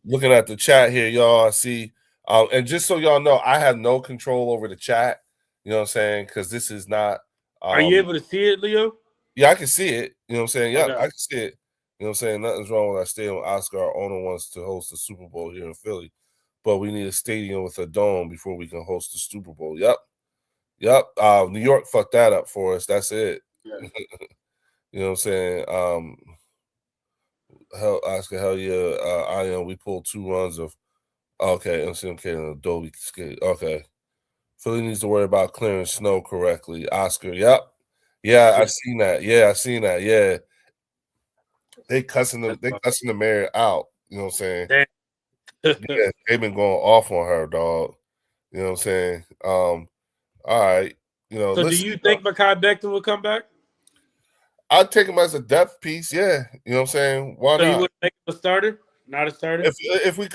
Looking at the chat here, y'all, I see. And just so y'all know, I have no control over the chat. You know what I'm saying? Because this is not. Are you able to see it, Leo? Yeah, I can see it. You know what I'm saying? Yeah, I can see it. You know what I'm saying? Nothing's wrong with our stadium. Oscar, our owner, wants to host the Super Bowl here in Philly. But we need a stadium with a dome before we can host the Super Bowl. Yep. New York fucked that up for us. That's it. Yeah. You know what I'm saying? Hell yeah. I am. We pulled 2 runs of. Okay, I'm seeing Adobe skate. Okay. Philly needs to worry about clearing snow correctly. Oscar, yep. Yeah, I seen that. Yeah, I seen that. Yeah. They cussing the mayor out. You know what I'm saying? Yeah, they've been going off on her, dog. You know what I'm saying? All right. You know, So do you think Mekhi Becton will come back? I'd take him as a depth piece, yeah. You know what I'm saying? Why So not? you would make him a starter, not a starter? If we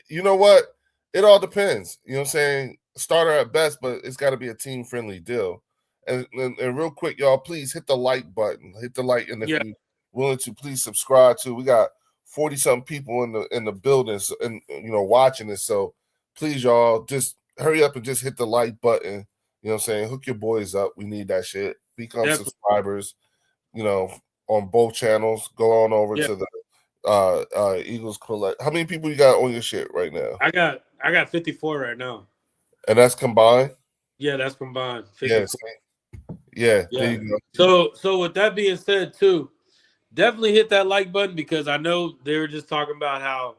you know what? It all depends. You know what I'm saying? Starter at best, but it's got to be a team friendly deal. And real quick, y'all, please hit the like button. Hit the like, and if you're willing to, please subscribe to. We got 40 something people in the building, and watching this. So please, y'all, just hurry up and just hit the like button. You know what I'm saying? Hook your boys up. We need that shit. Become subscribers. On both channels. Go on over to the Eagles Collect. How many people you got on your shit right now? I got 54 right now. And that's combined? Yeah, that's combined. 54. Yeah. There you go. So with that being said, too, definitely hit that like button, because I know they were just talking about how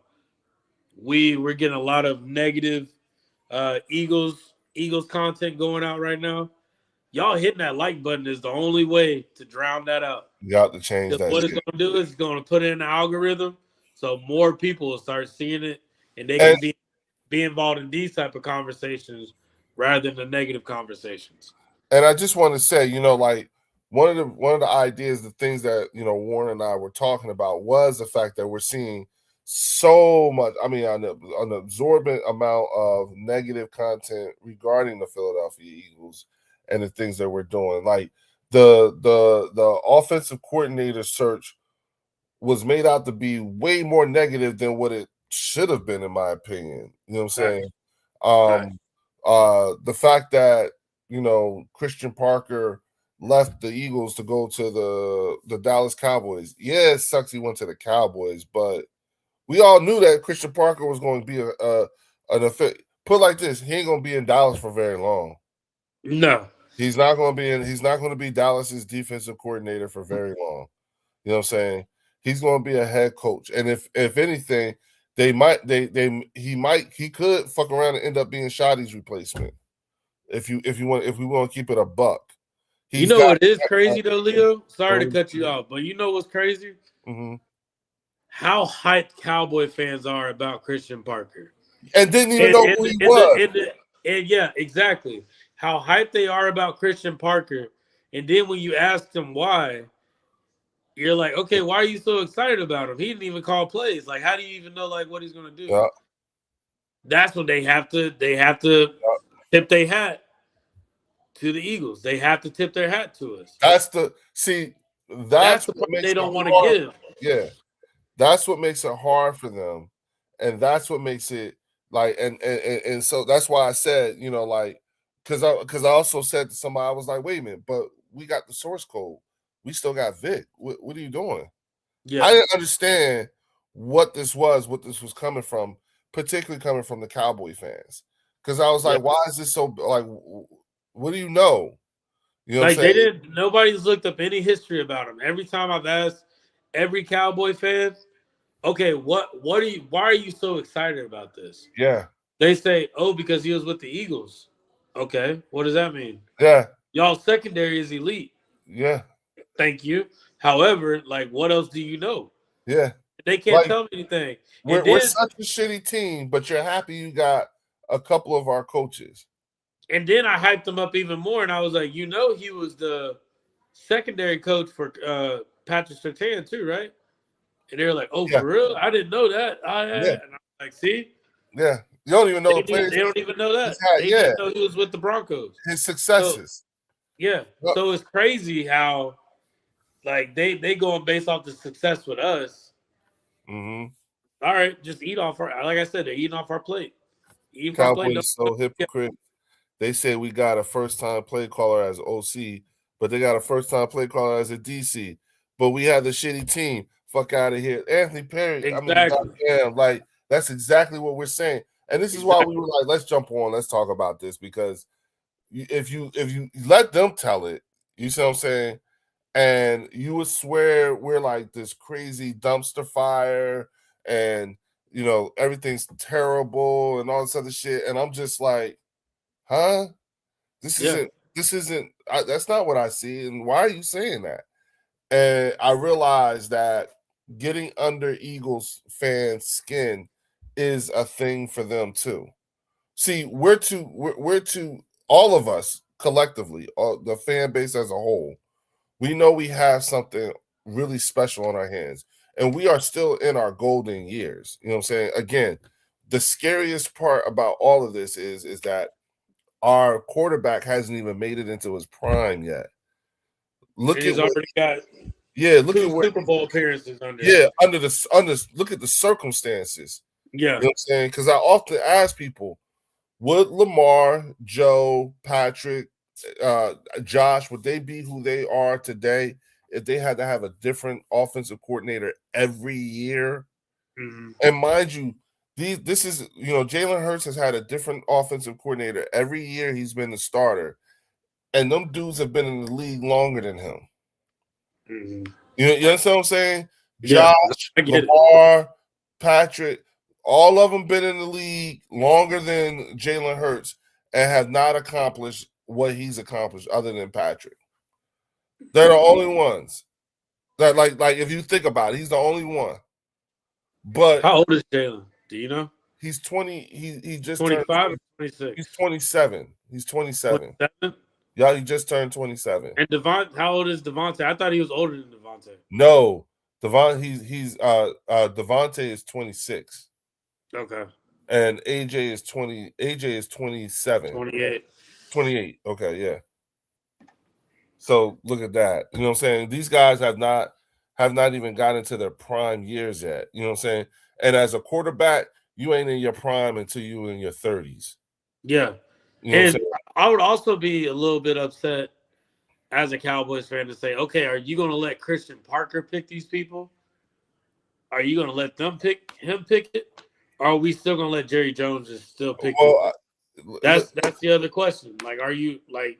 we're getting a lot of negative Eagles content going out right now. Y'all hitting that like button is the only way to drown that out. You got to change that. What it's going to do is it's going to put it in the algorithm, so more people will start seeing it, and they can be involved in these type of conversations rather than the negative conversations. And I just want to say, like one of the ideas, the things that Warren and I were talking about was the fact that we're seeing so much. I mean, an absorbent amount of negative content regarding the Philadelphia Eagles and the things that we're doing. Like the offensive coordinator search was made out to be way more negative than what it should have been, in my opinion. You know what I'm saying? The fact that Christian Parker left the Eagles to go to the Dallas Cowboys. Yeah, it sucks he went to the Cowboys, but we all knew that Christian Parker was going to be an effect. Put like this, he ain't going to be in Dallas for very long. No. He's not going to be Dallas's defensive coordinator for very long. You know what I'm saying? He's going to be a head coach. And if anything, he could fuck around and end up being Shoddy's replacement. If we want to keep it a buck. What is crazy though, Leo? Sorry to cut you off, but you know what's crazy? Mm-hmm. How hyped Cowboy fans are about Christian Parker. And didn't even know who he was. And yeah, exactly. How hyped they are about Christian Parker. And then when you ask them why, you're like, okay, why are you so excited about him? He didn't even call plays. Like, how do you even know like what he's gonna do? Yeah. That's when they have to tip their hat to the Eagles. They have to tip their hat to us. That's the part they don't want to give. Yeah. That's what makes it hard for them. And that's what makes it like and so that's why I said, like because I also said to somebody, I was like, wait a minute, but we got the source code. We still got Vic. What are you doing? Yeah. I didn't understand what this was coming from, particularly coming from the Cowboy fans. Because I was like, why is this so like what do you know? You know, like nobody's looked up any history about him. Every time I've asked every Cowboy fan, okay, why are you so excited about this? Yeah. They say, oh, because he was with the Eagles. Okay, what does that mean? Yeah. Y'all secondary is elite. Yeah. Thank you. However, like, what else do you know? Yeah. They can't tell me anything. We're such a shitty team, but you're happy you got a couple of our coaches. And then I hyped him up even more, and I was like, he was the secondary coach for Patrick Surtain too, right? And they were like, oh, for real? I didn't know that. And I'm like, see? Yeah. You don't even know the players. They don't even know that. They didn't know he was with the Broncos. His successes. So it's crazy how, like, they going based off the success with us. Mm-hmm. All right, just eat off our. Like I said, they're eating off our plate. Cowboys so hypocrite. They say we got a first-time play caller as OC, but they got a first-time play caller as a DC. But we had the shitty team. Fuck out of here, Anthony Perry. Exactly. I mean, goddamn, like that's exactly what we're saying. And this is why we were like, let's jump on, let's talk about this, because if you let them tell it, you see what I'm saying, and you would swear we're like this crazy dumpster fire, and everything's terrible and all this other shit, and I'm just like, huh? This Yeah. isn't. That's not what I see. And why are you saying that? And I realized that getting under Eagles fans' skin is a thing for them too. See, we're too all of us collectively, the fan base as a whole, we know we have something really special on our hands. And we are still in our golden years. You know what I'm saying? Again, the scariest part about all of this is that our quarterback hasn't even made it into his prime yet. Look And at he's what already got look at two what Super Bowl appearances under him. yeah, under look at the circumstances. Yeah. You know what I'm saying? Because I often ask people, would Lamar, Joe, Patrick, Josh, would they be who they are today if they had to have a different offensive coordinator every year? Mhm. And mind you, this is, Jalen Hurts has had a different offensive coordinator every year he's been the starter, and them dudes have been in the league longer than him. Mhm. You understand what I'm saying? Yeah, Josh, I get it. Lamar, Patrick, all of them been in the league longer than Jalen Hurts and have not accomplished what he's accomplished other than Patrick. They're the only ones that like if you think about it, he's the only one. But How old is Jalen? Do you know? he's 20. He just turned 25 or 26? He's 27. He's 27. 27? Yeah, he just turned 27. And Devon, how old is Devontae? I thought he was older than Devontae. No, Devontae is 26. Okay. And AJ is 20. AJ is 27. 28. 28. Okay, yeah. So look at that. You know what I'm saying? These guys have not even gotten into their prime years yet. You know what I'm saying? And as a quarterback, you ain't in your prime until you in your 30s. Yeah. You know what I'm And saying? I would also be a little bit upset as a Cowboys fan to say, okay, are you going to let Christian Parker pick these people? Are you going to let them pick it? Or are we still going to let Jerry Jones just still pick Well, That's the other question. Like, are you like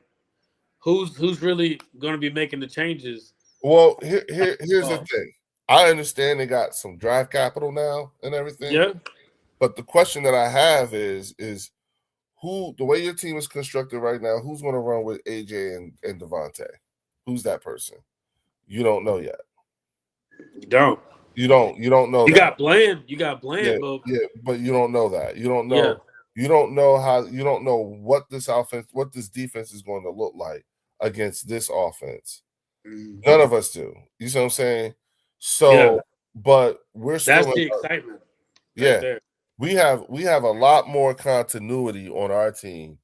who's really going to be making the changes? Well, here's the thing. I understand they got some draft capital now and everything. Yeah. But the question that I have is who, the way your team is constructed right now, who's going to run with AJ and Devontae? Who's that person? You don't know yet. You don't. You don't know. You that. got Bland. You got Bland. But you don't know that. You don't know. Yeah. You don't know how. You don't know what this defense is going to look like against this offense. Mm-hmm. None of us do. You see what I'm saying? So, but we're still. That's the excitement. Yeah, right there. we have a lot more continuity on our team,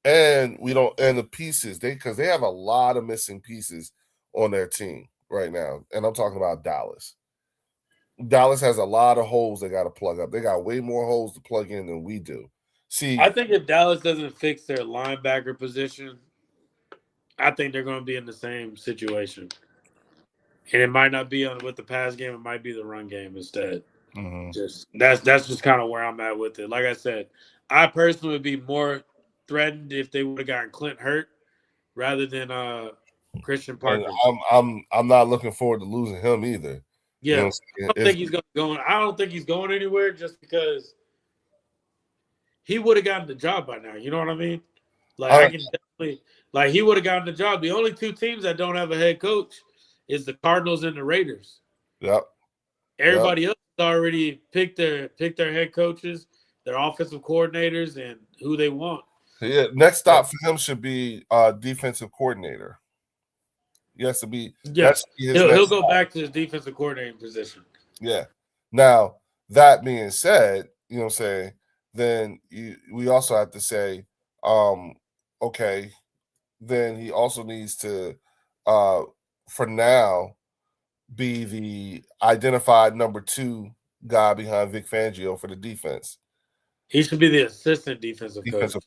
and the pieces because they have a lot of missing pieces on their team right now, and I'm talking about Dallas. Dallas has a lot of holes they got to plug up. They got way more holes to plug in than we do. See, I think if Dallas doesn't fix their linebacker position, I think they're going to be in the same situation. And it might not be with the pass game; it might be the run game instead. Mm-hmm. That's just kind of where I'm at with it. Like I said, I personally would be more threatened if they would have gotten Clint hurt rather than Christian Parker. And I'm not looking forward to losing him either. Yeah, I don't think he's going. I don't think he's going anywhere just because he would have gotten the job by now. You know what I mean? Like I can definitely he would have gotten the job. The only two teams that don't have a head coach is the Cardinals and the Raiders. Yep. Everybody else already picked their head coaches, their offensive coordinators, and who they want. Yeah. Next stop for him should be defensive coordinator. He has to be. Yeah, he'll go back to his defensive coordinating position. Yeah. Now that being said, you know what I'm saying. Then we also have to say, okay, then he also needs to, for now, be the identified number 2 guy behind Vic Fangio for the defense. He should be the assistant defensive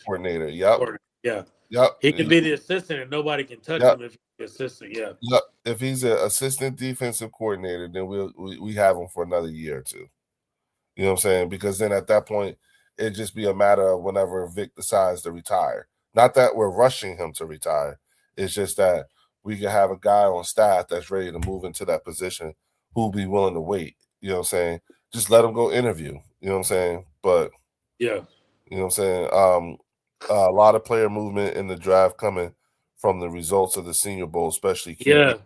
coordinator. Yep. Yeah. Yep. He can be the assistant, and nobody can touch him if he's the assistant. Yeah. Yep. If he's an assistant defensive coordinator, then we have him for another year or 2. You know what I'm saying? Because then at that point, it'd just be a matter of whenever Vic decides to retire. Not that we're rushing him to retire. It's just that we can have a guy on staff that's ready to move into that position who'll be willing to wait. You know what I'm saying? Just let him go interview. You know what I'm saying? But yeah. You know what I'm saying? A lot of player movement in the draft coming from the results of the Senior Bowl, especially QB.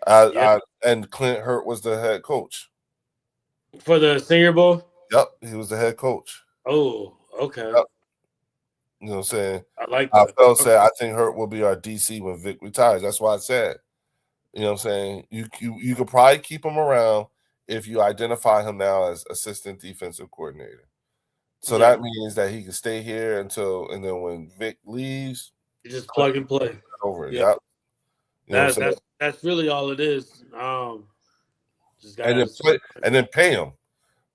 Yeah. And Clint Hurt was the head coach. For the Senior Bowl? Yep, he was the head coach. Oh, okay. Yep. You know what I'm saying? I like that. Said, I think Hurt will be our DC when Vic retires. That's why I said, you know what I'm saying? You could probably keep him around if you identify him now as assistant defensive coordinator. So that means that he can stay here and then when Vic leaves, you just plug and play. Over it. Yeah. Yep. That's really all it is. And then pay him.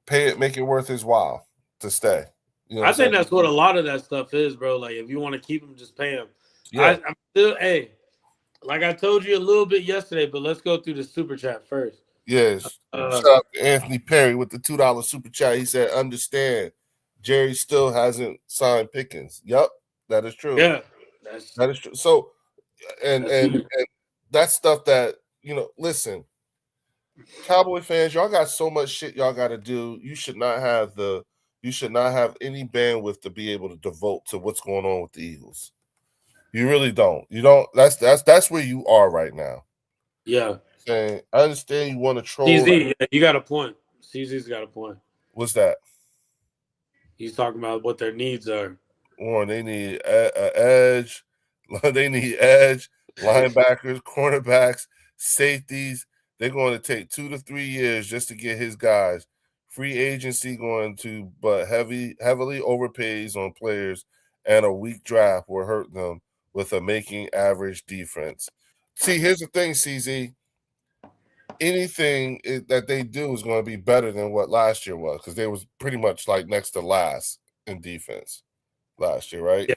Pay it, make it worth his while to stay. You know I think that's what a lot of that stuff is, bro. Like if you want to keep him, just pay him. Yeah. I'm still like I told you a little bit yesterday, but let's go through the super chat first. Yes. Shout out to Anthony Perry with the $2 super chat. He said, understand Jerry still hasn't signed Pickens. Yep, that is true. Yeah. That is true. So and that's stuff that, listen, Cowboy fans, y'all got so much shit y'all got to do. You should not have any bandwidth to be able to devote to what's going on with the Eagles. You really don't. You don't. That's where you are right now. Yeah. I understand you want to troll. CZ, you got a point. CZ's got a point. What's that? He's talking about what their needs are. Warren, they need edge. They need edge, linebackers, cornerbacks, safeties. They're going to take 2 to 3 years just to get his guys. Free agency going to, but heavily overpays on players, and a weak draft will hurt them with a making average defense. See, here's the thing, CZ. Anything that they do is going to be better than what last year was, because they was pretty much like next to last in defense last year, right?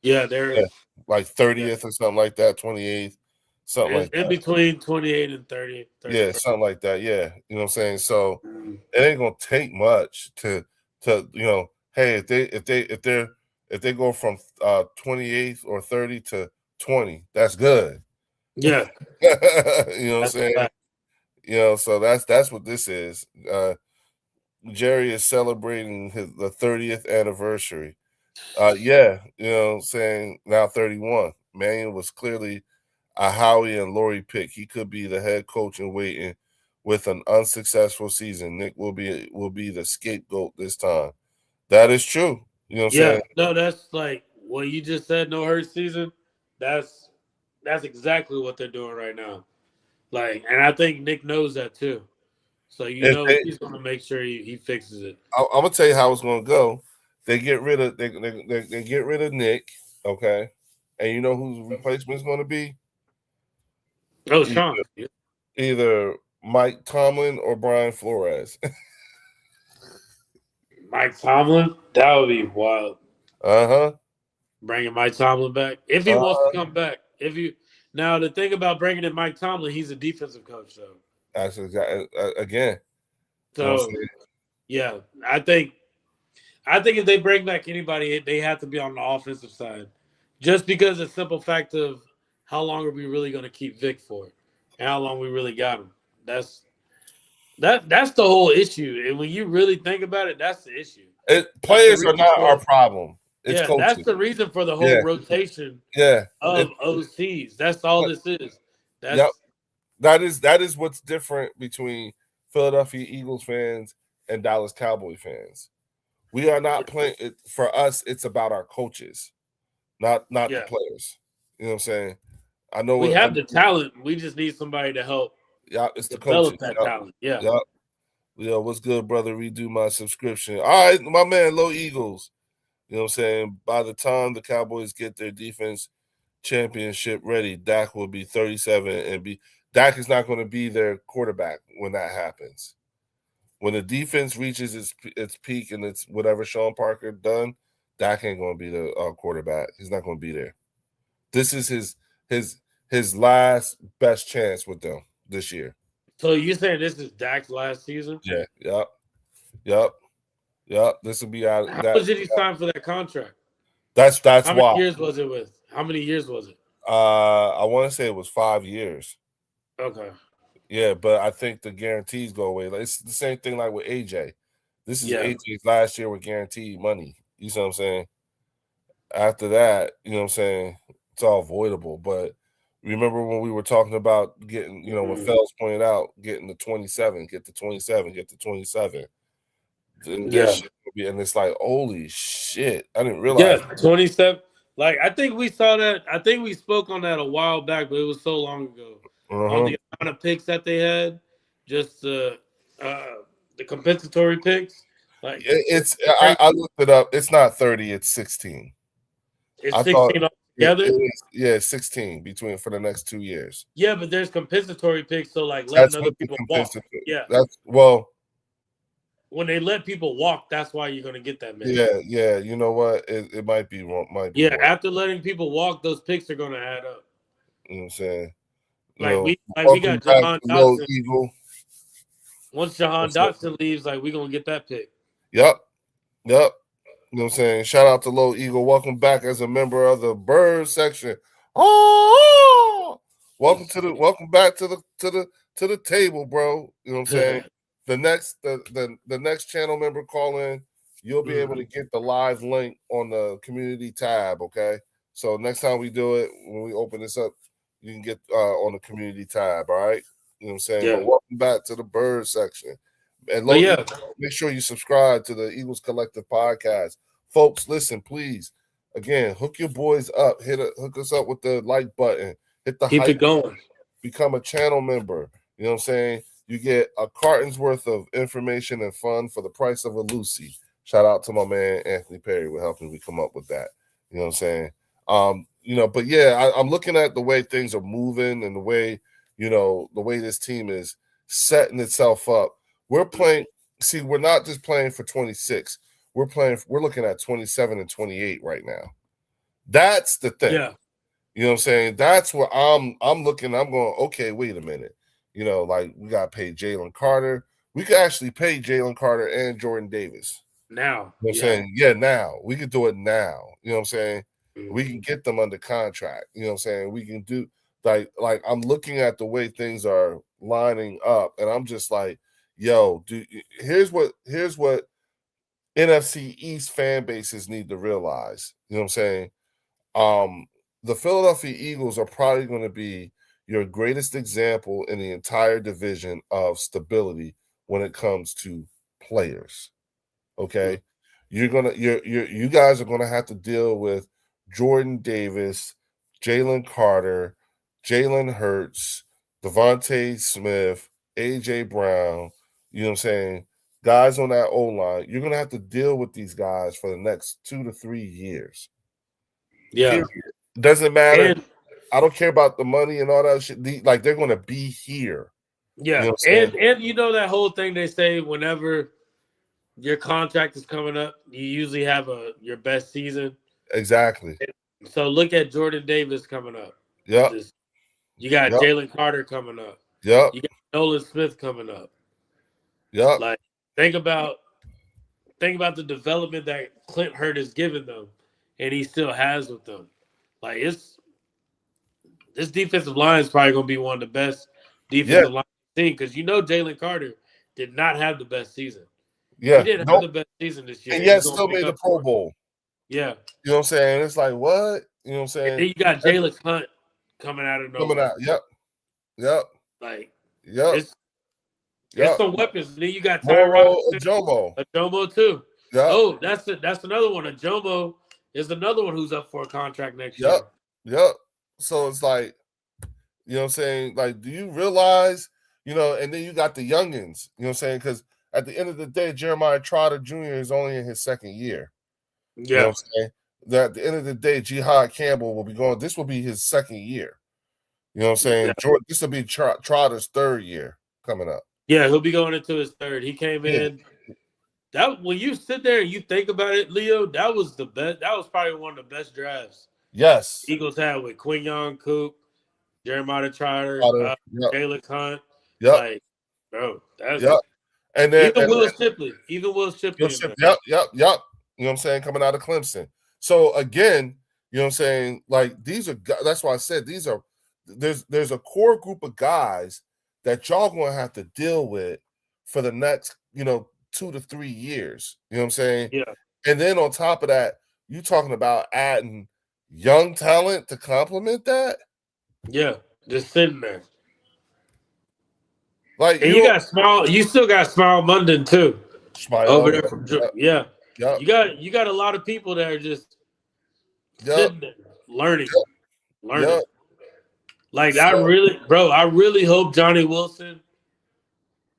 Yeah, they're like 30th or something like that, 28th, something like that. In between 28 and 30. Yeah, something like that. Yeah, you know what I'm saying. So it ain't gonna take much to hey, if they go from 28th or 30 to 20, that's good. Yeah, you know what I'm saying. So that's what this is. Jerry is celebrating the 30th anniversary. Yeah, you know what I'm saying, now 31. Mannion was clearly a Howie and Laurie pick. He could be the head coach in waiting with an unsuccessful season. Nick will be the scapegoat this time. That is true. You know what I'm saying? No, that's like what you just said, no hurt season. That's exactly what they're doing right now. Like, and I think Nick knows that too. So he's gonna make sure he fixes it. I'm gonna tell you how it's gonna go. They get rid of they get rid of Nick, okay, and you know whose replacement is going to be? Oh, Sean. Either Mike Tomlin or Brian Flores. Mike Tomlin, that would be wild. Bringing Mike Tomlin back if he wants to come back. Now the thing about bringing in Mike Tomlin, he's a defensive coach, though. That's exactly again. So yeah, I think if they bring back anybody, they have to be on the offensive side, just because of the simple fact of how long are we really going to keep Vic for, and how long we really got him. That's the whole issue, and when you really think about it, that's the issue. Players are not our problem. It's coaching. That's the reason for the whole rotation. Of OCs. That's all this is. That is what's different between Philadelphia Eagles fans and Dallas Cowboy fans. We are not playing it for us. It's about our coaches, not the players. You know what I'm saying? I know we have the talent. We just need somebody to help. Yeah, it's the develop coaches. That talent. Yeah. Yo, what's good, brother? Redo my subscription. All right, my man, Low Eagles. You know what I'm saying? By the time the Cowboys get their defense championship ready, Dak will be 37 and Dak is not going to be their quarterback when that happens. When the defense reaches its peak and it's whatever Sean Parker done, Dak ain't going to be the quarterback. He's not going to be there. This is his last best chance with them this year. So you saying this is Dak's last season? Yeah. Yep. This will be out. How much did he sign for that contract? That's why. How many years was it with? How many years was it? I want to say it was 5 years. Okay. Yeah, but I think the guarantees go away. Like, it's the same thing like with AJ. This is AJ's last year with guaranteed money. You see what I'm saying? after that, you know what I'm saying, it's all avoidable. But remember when we were talking about getting, you know, when Fells pointed out, getting the 27, get the 27, get the 27. And Yeah. shit would be, and it's like, holy shit, I didn't Yeah, realize. 27. Like, I think we saw that. I think we spoke on that a while back, but it was so long ago. On the amount of picks that they had, just the compensatory picks. Like, It's I looked it up. It's not 30, it's 16. it's I thought 16 altogether. yeah, 16 between for the next 2 years. Yeah, but there's compensatory picks, so like That's letting other what the people walk. compensatory. Yeah, That's well. when they let people walk, that's why you're gonna get that many. Yeah. You know what? It might be wrong. Might be Yeah, wrong. after letting people walk, those picks are gonna add up. You know what I'm saying? Like we welcome got back Jahan to Low Dotson. Eagle. Once Jahan What's up? Dotson leaves, like we're gonna get that pick. Yep. You know what I'm saying? Shout out to Low Eagle. Welcome back as a member of the Bird section. Oh, welcome back to the table, bro. You know what I'm saying? The next channel member call in, you'll be able to get the live link on the community tab. Okay. So next time we do it, when we open this up, you can get on the community tab. All right. You know what I'm saying? Yeah. But welcome back to the Bird section. And But yeah, make sure you subscribe to the Eagles Collective podcast. Folks, listen, please. Again, hook your boys up. Hook us up with the like button. Hit the keep hype. it going. Become a channel member. You know what I'm saying? You get a carton's worth of information and fun for the price of a Lucy. Shout out to my man Anthony Perry for helping me come up with that. You know what I'm saying? But yeah, I'm looking at the way things are moving and the way this team is setting itself up. We're playing. See, we're not just playing for 26. We're looking at 27 and 28 right now. That's the thing. Yeah. You know what I'm saying? That's where I'm looking. I'm going, okay, wait a minute. You know, like we got to pay Jalen Carter. We could actually pay Jalen Carter and Jordan Davis. Now. You know what I'm saying? Yeah, now. We could do it now. You know what I'm saying? We can get them under contract. You know what I'm saying? We can do like I'm looking at the way things are lining up, and I'm just like, yo, here's what NFC East fan bases need to realize. You know what I'm saying? The Philadelphia Eagles are probably going to be your greatest example in the entire division of stability when it comes to players. Okay, you guys are gonna have to deal with Jordan Davis, Jalen Carter, Jalen Hurts, Devontae Smith, AJ Brown. You know what I'm saying? Guys on that O-line, you're gonna have to deal with these guys for the next 2 to 3 years. Yeah. Period. Doesn't matter. And, I don't care about the money and all that shit. They're gonna be here. yeah. You know what I'm saying? And you know that whole thing they say whenever your contract is coming up, you usually have your best season. Exactly. So look at Jordan Davis coming up. Yep. You got Jalen Carter coming up. Yep. You got Nolan Smith coming up. Yep. Like think about the development that Clint Hurt has given them, and he still has with them. Like this defensive line is probably going to be one of the best defensive lines I've seen because Jalen Carter did not have the best season. Yeah, he didn't have the best season this year. And yet still made the Pro Bowl. Yeah. You know what I'm saying? It's like, what? You know what I'm saying? And then you got Jalen Hunt coming out of nowhere. Coming out. Yep. Like, it's some weapons. And then you got Tyrod Ajomo too. Yep. Oh, that's another one. Ajomo is another one who's up for a contract next year. Yep. So it's like, you know what I'm saying? Like, do you realize, and then you got the youngins, you know what I'm saying? Because at the end of the day, Jeremiah Trotter Jr. is only in his second year. Yeah. You know what I'm saying? That at the end of the day, Jihad Campbell will be going. This will be his second year. You know what I'm saying? Yeah. This will be Trotter's third year coming up. Yeah, he'll be going into his third. He came in. That when you sit there and you think about it, Leo, that was the best. That was probably one of the best drafts. Yes. Eagles had with Quinyon Coop, Jeremiah Trotter, Jalen Hunt. Yep. Like, bro, that's And then even Will Shipley. Yep. You know what I'm saying? Coming out of Clemson. So again, you know what I'm saying? Like these are. That's why I said these are. There's a core group of guys that y'all gonna have to deal with for the next 2 to 3 years. You know what I'm saying? Yeah. And then on top of that, You talking about adding young talent to complement that? Yeah, just sitting there. Like And you still got Smile London too. Over there from yeah. Yep. You got a lot of people that are just sitting there learning. Yep. Like I really hope Johnny Wilson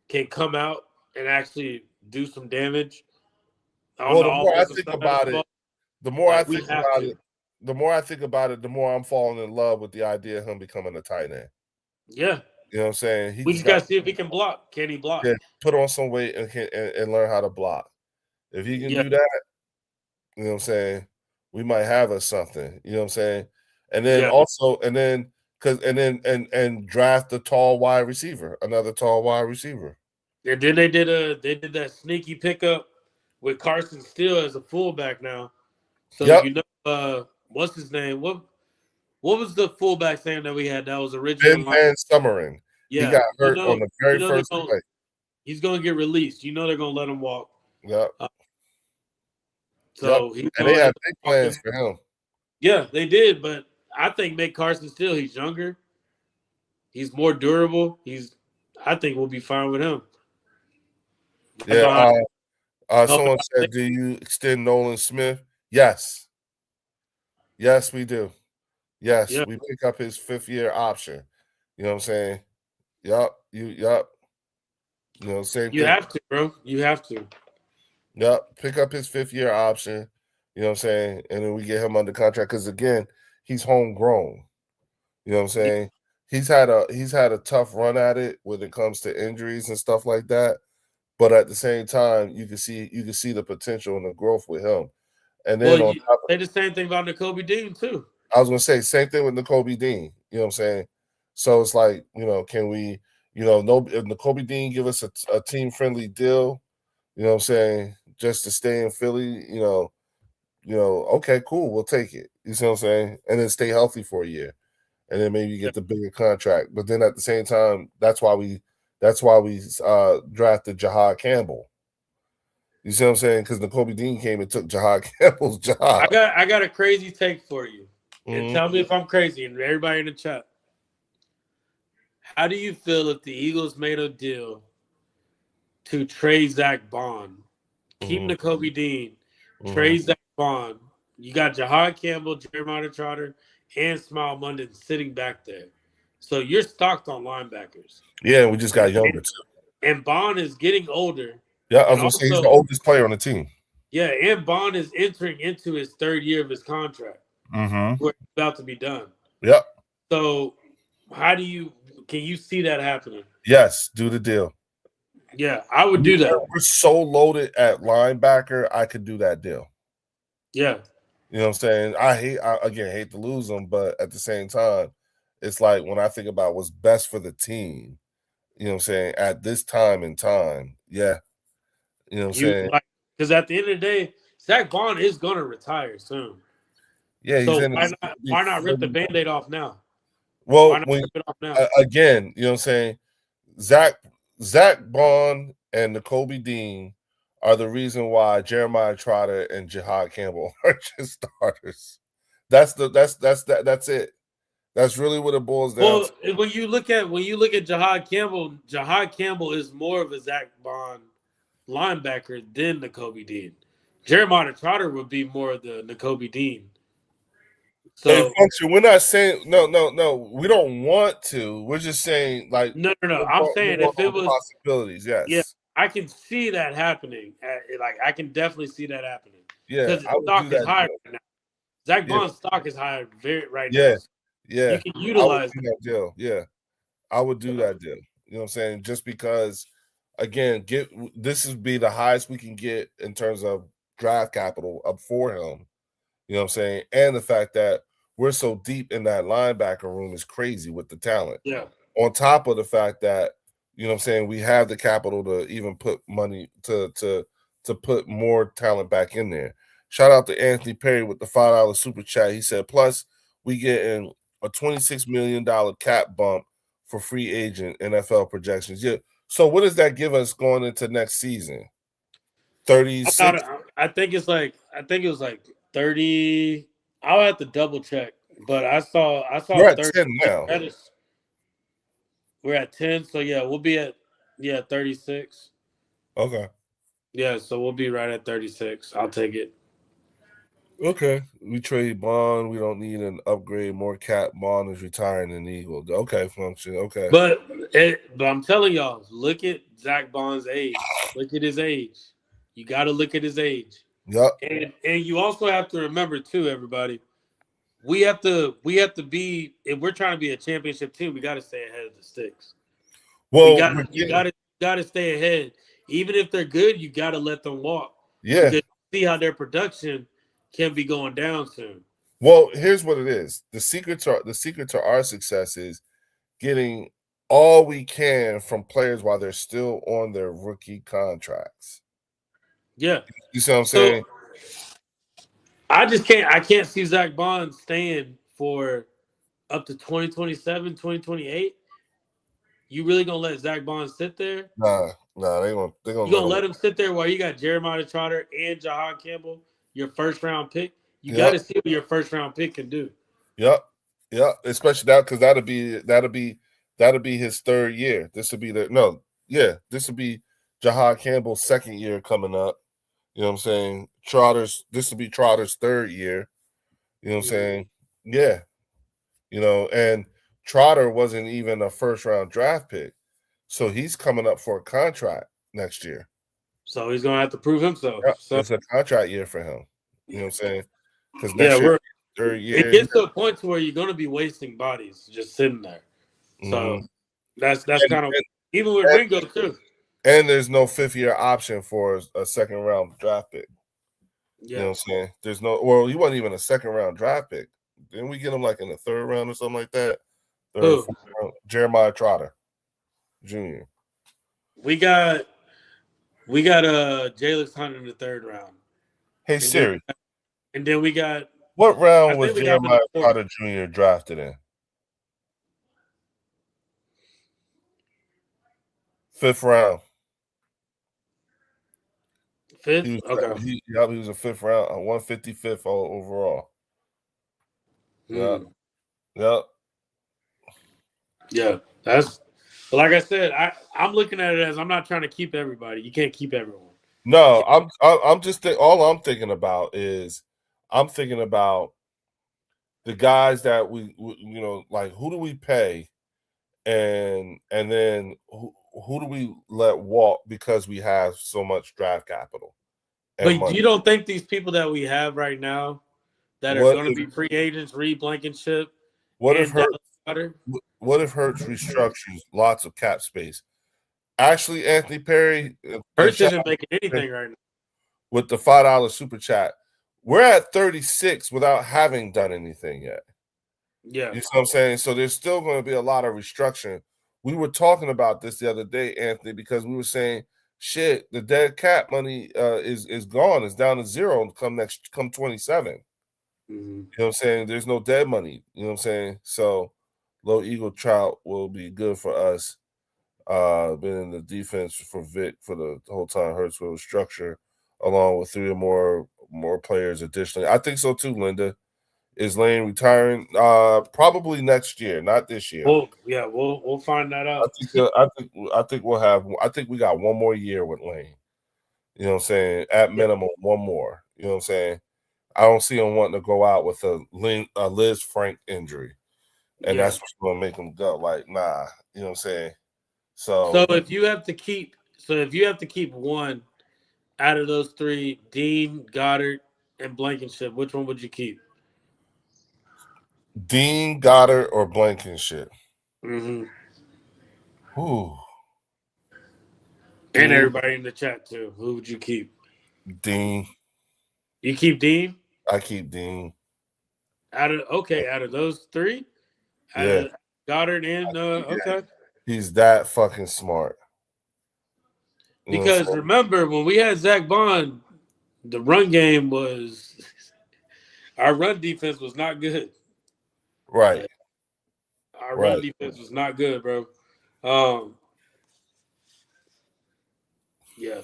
can come out and actually do some damage. Well, the more I think about it, the more I think about it, the more I'm falling in love with the idea of him becoming a tight end. Yeah. You know what I'm saying? We just got to see if he can block. Can he block? Yeah, put on some weight and learn how to block. If he can do that, you know what I'm saying, we might have us something. You know what I'm saying? And then also, and draft a tall wide receiver, another tall wide receiver. And then they did that sneaky pickup with Carson Steele as a fullback now. So you know, what's his name? What was the fullback name that we had that was originally Ben Van Summering. Yeah, he got hurt on the very first play. He's going to get released. You know they're going to let him walk. Yep. So and they had big plans for him. Yeah, they did, but I think make Carson Steele. He's younger. He's more durable. I think we'll be fine with him. Yeah. Someone said, "Do you extend Nolan Smith?" Yes. Yes, we do. Yes, we pick up his 5th-year option. You know what I'm saying? Yup. You know, same thing. You have to, bro. You have to. Yep. Pick up his 5th-year option. You know what I'm saying? And then we get him under contract because again, he's homegrown. You know what I'm saying? He's had a tough run at it when it comes to injuries and stuff like that. But at the same time, you can see the potential and the growth with him. And then say the same thing about Nakobe Dean too. I was gonna say same thing with Nakobe Dean. You know what I'm saying? So it's like, you know, can we, if Nakobe Dean give us a team friendly deal, you know what I'm saying, just to stay in Philly, you know, okay, cool, we'll take it. You see what I'm saying? And then stay healthy for a year. And then maybe you get the bigger contract. But then at the same time, that's why we drafted Jahad Campbell. You see what I'm saying? Because Nakobe Dean came and took Jahad Campbell's job. I got a crazy take for you. And tell me if I'm crazy, and everybody in the chat. How do you feel if the Eagles made a deal to trade Zach Bond, keep Nakobe Dean, trade Zach Bond? You got Jahad Campbell, Jeremiah Trotter, and Smile London sitting back there. So you're stocked on linebackers. Yeah, we just got younger too. And Bond is getting older. Yeah, I was going to say he's the oldest player on the team. Yeah, and Bond is entering into his 3rd year of his contract. We're about to be done. Yep. So can you see that happening? Yes, do the deal. Yeah, I would do that. We're so loaded at linebacker, I could do that deal. Yeah. You know what I'm saying? I hate to lose them, but at the same time, it's like when I think about what's best for the team, you know what I'm saying, at this time in time, yeah. You know what I'm saying? Because at the end of the day, Zach Bond is going to retire soon. Yeah, so why not rip the Band-Aid off now? Well, again, you know what I'm saying? Zach Bond and Nakobe Dean are the reason why Jeremiah Trotter and Jahad Campbell are just starters. That's it. That's really what it boils down to. Well, when you look at Jahad Campbell is more of a Zach Bond linebacker than Nakobe Dean. Jeremiah Trotter would be more of the Nakobe Dean. So we're not saying no. We don't want to. We're just saying like no. I'm saying if it was possibilities, yes. Yeah, I can see that happening. I can definitely see that happening. Yeah, because the stock is high right now. Zach Bond's stock is high right now. Yeah, you can utilize that deal. Yeah, I would do that deal. You know what I'm saying? Just because, again, this would be the highest we can get in terms of draft capital up for him. You know what I'm saying? And the fact that we're so deep in that linebacker room is crazy with the talent. Yeah. On top of the fact that, you know what I'm saying, we have the capital to even put money to put more talent back in there. Shout out to Anthony Perry with the $5 super chat. He said, plus we getting a $26 million cap bump for free agent NFL projections. Yeah. So what does that give us going into next season? 36. I think it was like 30. I'll have to double check, but I saw We're at 30. 10 now. We're at 10, so yeah, we'll be at 36. Okay. Yeah, so we'll be right at 36. I'll take it. Okay. We trade Bond. We don't need an upgrade. More cap. Bond is retiring an Eagle. Okay, function. Okay. But I'm telling y'all, look at Zach Bond's age. Look at his age. You got to look at his age. Yep. And you also have to remember too, everybody. We have to be, if we're trying to be a championship team, we got to stay ahead of the sticks. Well, you got to stay ahead. Even if they're good, you got to let them walk. Yeah. Because you see how their production can be going down soon. Well, here's what it is. The secret to our success is getting all we can from players while they're still on their rookie contracts. Yeah. You see what I'm saying? I can't see Zach Bond staying for up to 2027, 2028. You really gonna let Zach Bond sit there? Nah, they're gonna You gonna let him sit there while you got Jeremiah Trotter and Jahan Campbell, your first round pick? You got to see what your first round pick can do. Yep. Especially that, because that'll be his third year. This will be this will be Jahan Campbell's second year coming up. You know what I'm saying? This will be Trotter's third year. You know what I'm saying? Yeah. You know, and Trotter wasn't even a first round draft pick. So he's coming up for a contract next year. So he's gonna have to prove himself. Yeah, so it's a contract year for him. You know what I'm saying? Because next year, third year, it gets to a point to where you're gonna be wasting bodies just sitting there. So that's kind of even with Ringo too. And there's no fifth year option for a second round draft pick. Yeah. You know what I'm saying? There's no, well, he wasn't even a second round draft pick. Didn't we get him like in the third round or something like that? Jeremiah Trotter Jr. We got Jalix Hunt in the third round. Hey Siri. And then we got, what round was Jeremiah Trotter Jr. drafted in? Fifth round. Fifth? Okay. He was a fifth round, 155th overall. Yeah. Yeah. That's, like I said, I'm looking at it as I'm not trying to keep everybody. You can't keep everyone. No, I'm just all I'm thinking about is I'm thinking about the guys that we you know, like, who do we pay, and then who do we let walk because we have so much draft capital? But money? You don't think these people that we have right now that are going to be free agents, Reed Blankenship? What if Hurts restructures lots of cap space? Actually, Anthony Perry, Hurts isn't making anything right now. With the $5 super chat, we're at 36 without having done anything yet. Yeah. You know what I'm saying? So there's still going to be a lot of restructuring. We were talking about this the other day, Anthony, because we were saying, shit, the dead cap money is gone. It's down to zero come 27. You know what I'm saying? There's no dead money. You know what I'm saying? So low Eagle Trout will be good for us. Been in the defense for Vic for the whole time. Hurts will structure along with 3 or more players additionally. I think so too, Linda. Is Lane retiring? Probably next year, not this year. We'll find that out. I think we'll have. I think we got one more year with Lane. You know what I'm saying? At minimum, one more. You know what I'm saying? I don't see him wanting to go out with a Liz Frank injury, and that's what's going to make him go. Like, nah. You know what I'm saying? So if you have to keep one out of those 3, Dean, Goddard, and Blankenship, which one would you keep? Dean, Goddard, or Blankenship? Ooh. Dean. And everybody in the chat too. Who would you keep? Dean. You keep Dean? I keep Dean. Out of those 3? Out of Goddard and okay. He's that fucking smart. Because remember, when we had Zach Bond, the run game was our run defense was not good. Right. Our run defense was not good, bro. Yeah.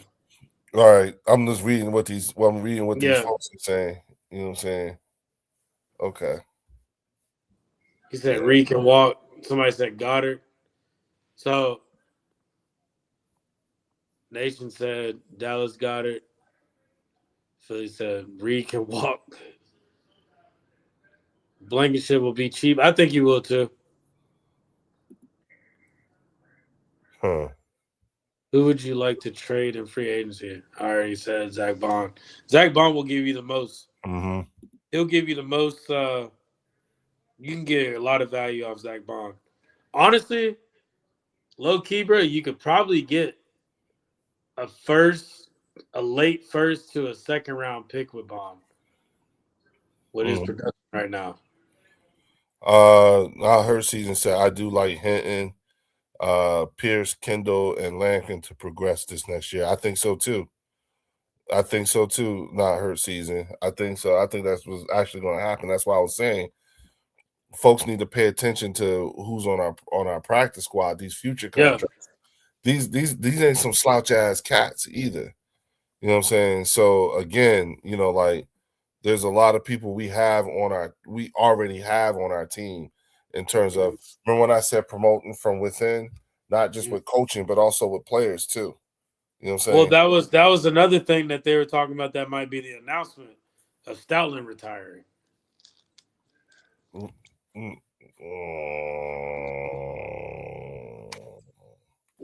All right. I'm just reading what these folks are saying. You know what I'm saying? Okay. He said Reed can walk. Somebody said Goddard. So Nation said Dallas Goddard. Philly said Reed can walk. Blankenship will be cheap. I think he will too. Huh. Who would you like to trade in free agency? I already said Zach Bond. Zach Bond will give you the most. Mm-hmm. He'll give you the most. You can get a lot of value off Zach Bond. Honestly, low key, bro, you could probably get a late first to a second round pick with Bond with his production right now. I heard Season said I do like Hinton, Pierce, Kendall, and Lankin to progress this next year. I think so too. Not Hurt Season. I think so. I think that's what's actually going to happen. That's why I was saying folks need to pay attention to who's on our practice squad. These future contracts. Yeah. These ain't some slouch ass cats either. You know what I'm saying? So again, you know, like there's a lot of people we already have on our team in terms of, remember when I said promoting from within, not just with coaching, but also with players too. You know what I'm saying? Well, that was another thing that they were talking about. That might be the announcement of Stoutland retiring.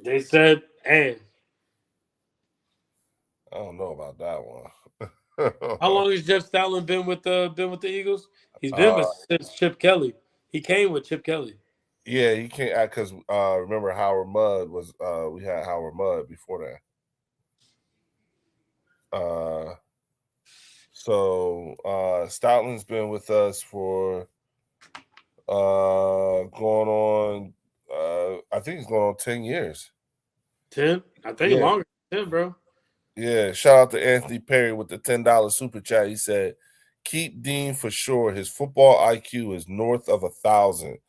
They said, "Hey, I don't know about that one." How long has Jeff Stoutland been with the Eagles? He's been since Chip Kelly. He came with Chip Kelly. Yeah, he came because remember Howard Mudd was we had Howard Mudd before that. So Stoutland's been with us for going on I think he's going on 10 years. 10? I think longer than 10, bro. Yeah, shout out to Anthony Perry with the $10 super chat. He said, keep Dean for sure. His football IQ is north of 1,000.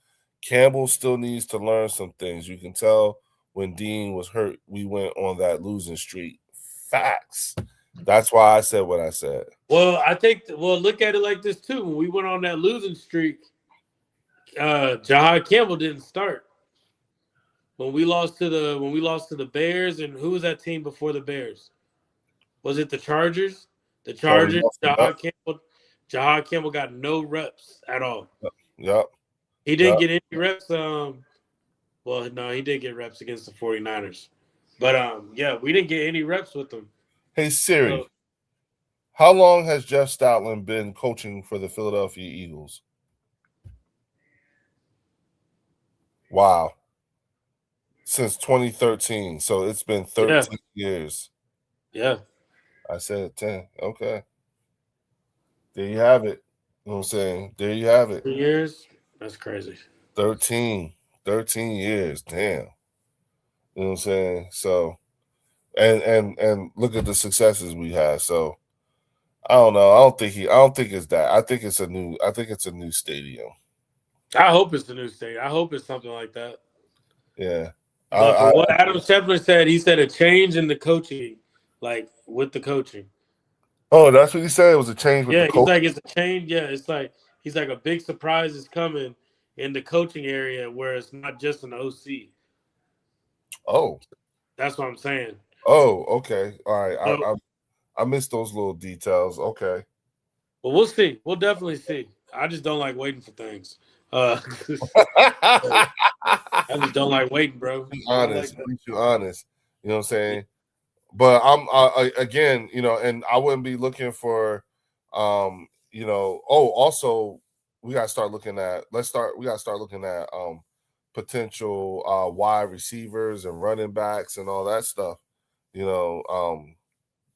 Campbell still needs to learn some things. You can tell when Dean was hurt, we went on that losing streak. Facts. That's why I said what I said. Well, look at it like this too. When we went on that losing streak, Jahad Campbell didn't start. When we lost to the Bears, and who was that team before the Bears? Was it the Chargers? The Chargers. Jahad Campbell got no reps at all. Yep. He didn't get any reps. Well, no, he did get reps against the 49ers. But yeah, we didn't get any reps with them. Hey Siri, how long has Jeff Stoutland been coaching for the Philadelphia Eagles? Wow. Since 2013. So it's been 13 years. Yeah. I said 10. Okay. There you have it. You know what I'm saying? There you have it. 3 years? That's crazy. 13 years. Damn. You know what I'm saying? So and look at the successes we had. So I don't know. I don't think it's that. I think it's a new stadium. I hope it's the new stadium. I hope it's something like that. Yeah. But what Adam Schefter said, he said a change in the coaching, like with the coaching. Oh, that's what he said. It was a change with the coaching. Yeah, he's like, it's a change. Yeah, it's like he's like a big surprise is coming in the coaching area where it's not just an OC. Oh. That's what I'm saying. Oh, okay. All right. So, I missed those little details. Okay. Well, we'll see. We'll definitely see. I just don't like waiting for things. I just don't like waiting, bro. Be honest. You honest. You know what I'm saying? But I'm again, you know, and I wouldn't be looking for you know, also we gotta start looking at potential wide receivers and running backs and all that stuff, you know,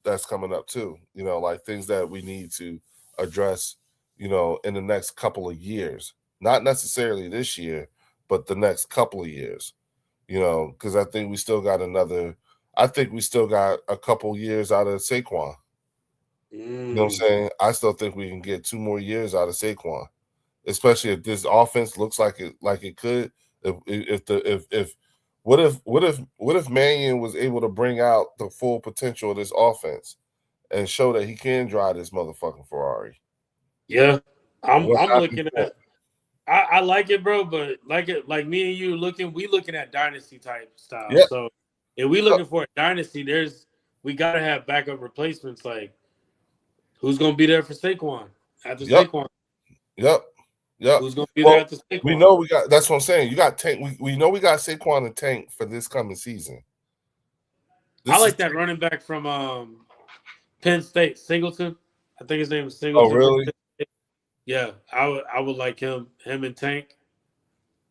that's coming up too, you know, like things that we need to address, you know, in the next couple of years, not necessarily this year, but the next couple of years, you know, because I think we still got a couple years out of Saquon. You know what I'm saying? I still think we can get 2 more years out of Saquon, especially if this offense looks like it could. What if Mannion was able to bring out the full potential of this offense and show that he can drive this motherfucking Ferrari? Yeah, I'm What's I'm happening? looking at. I like it, bro, but like me and you looking at dynasty type style. Yeah. So if we looking for a dynasty, we gotta have backup replacements. Like who's gonna be there for Saquon after Yep. Saquon? Yep. Yep. Who's gonna be there Well, after we Saquon? know we got. That's what I'm saying. You got Tank. We know we got Saquon and Tank for this coming season. I This is. like that running back from Penn State, Singleton. I think his name is Oh, Singleton from really? Penn State. Yeah, I would like him and Tank.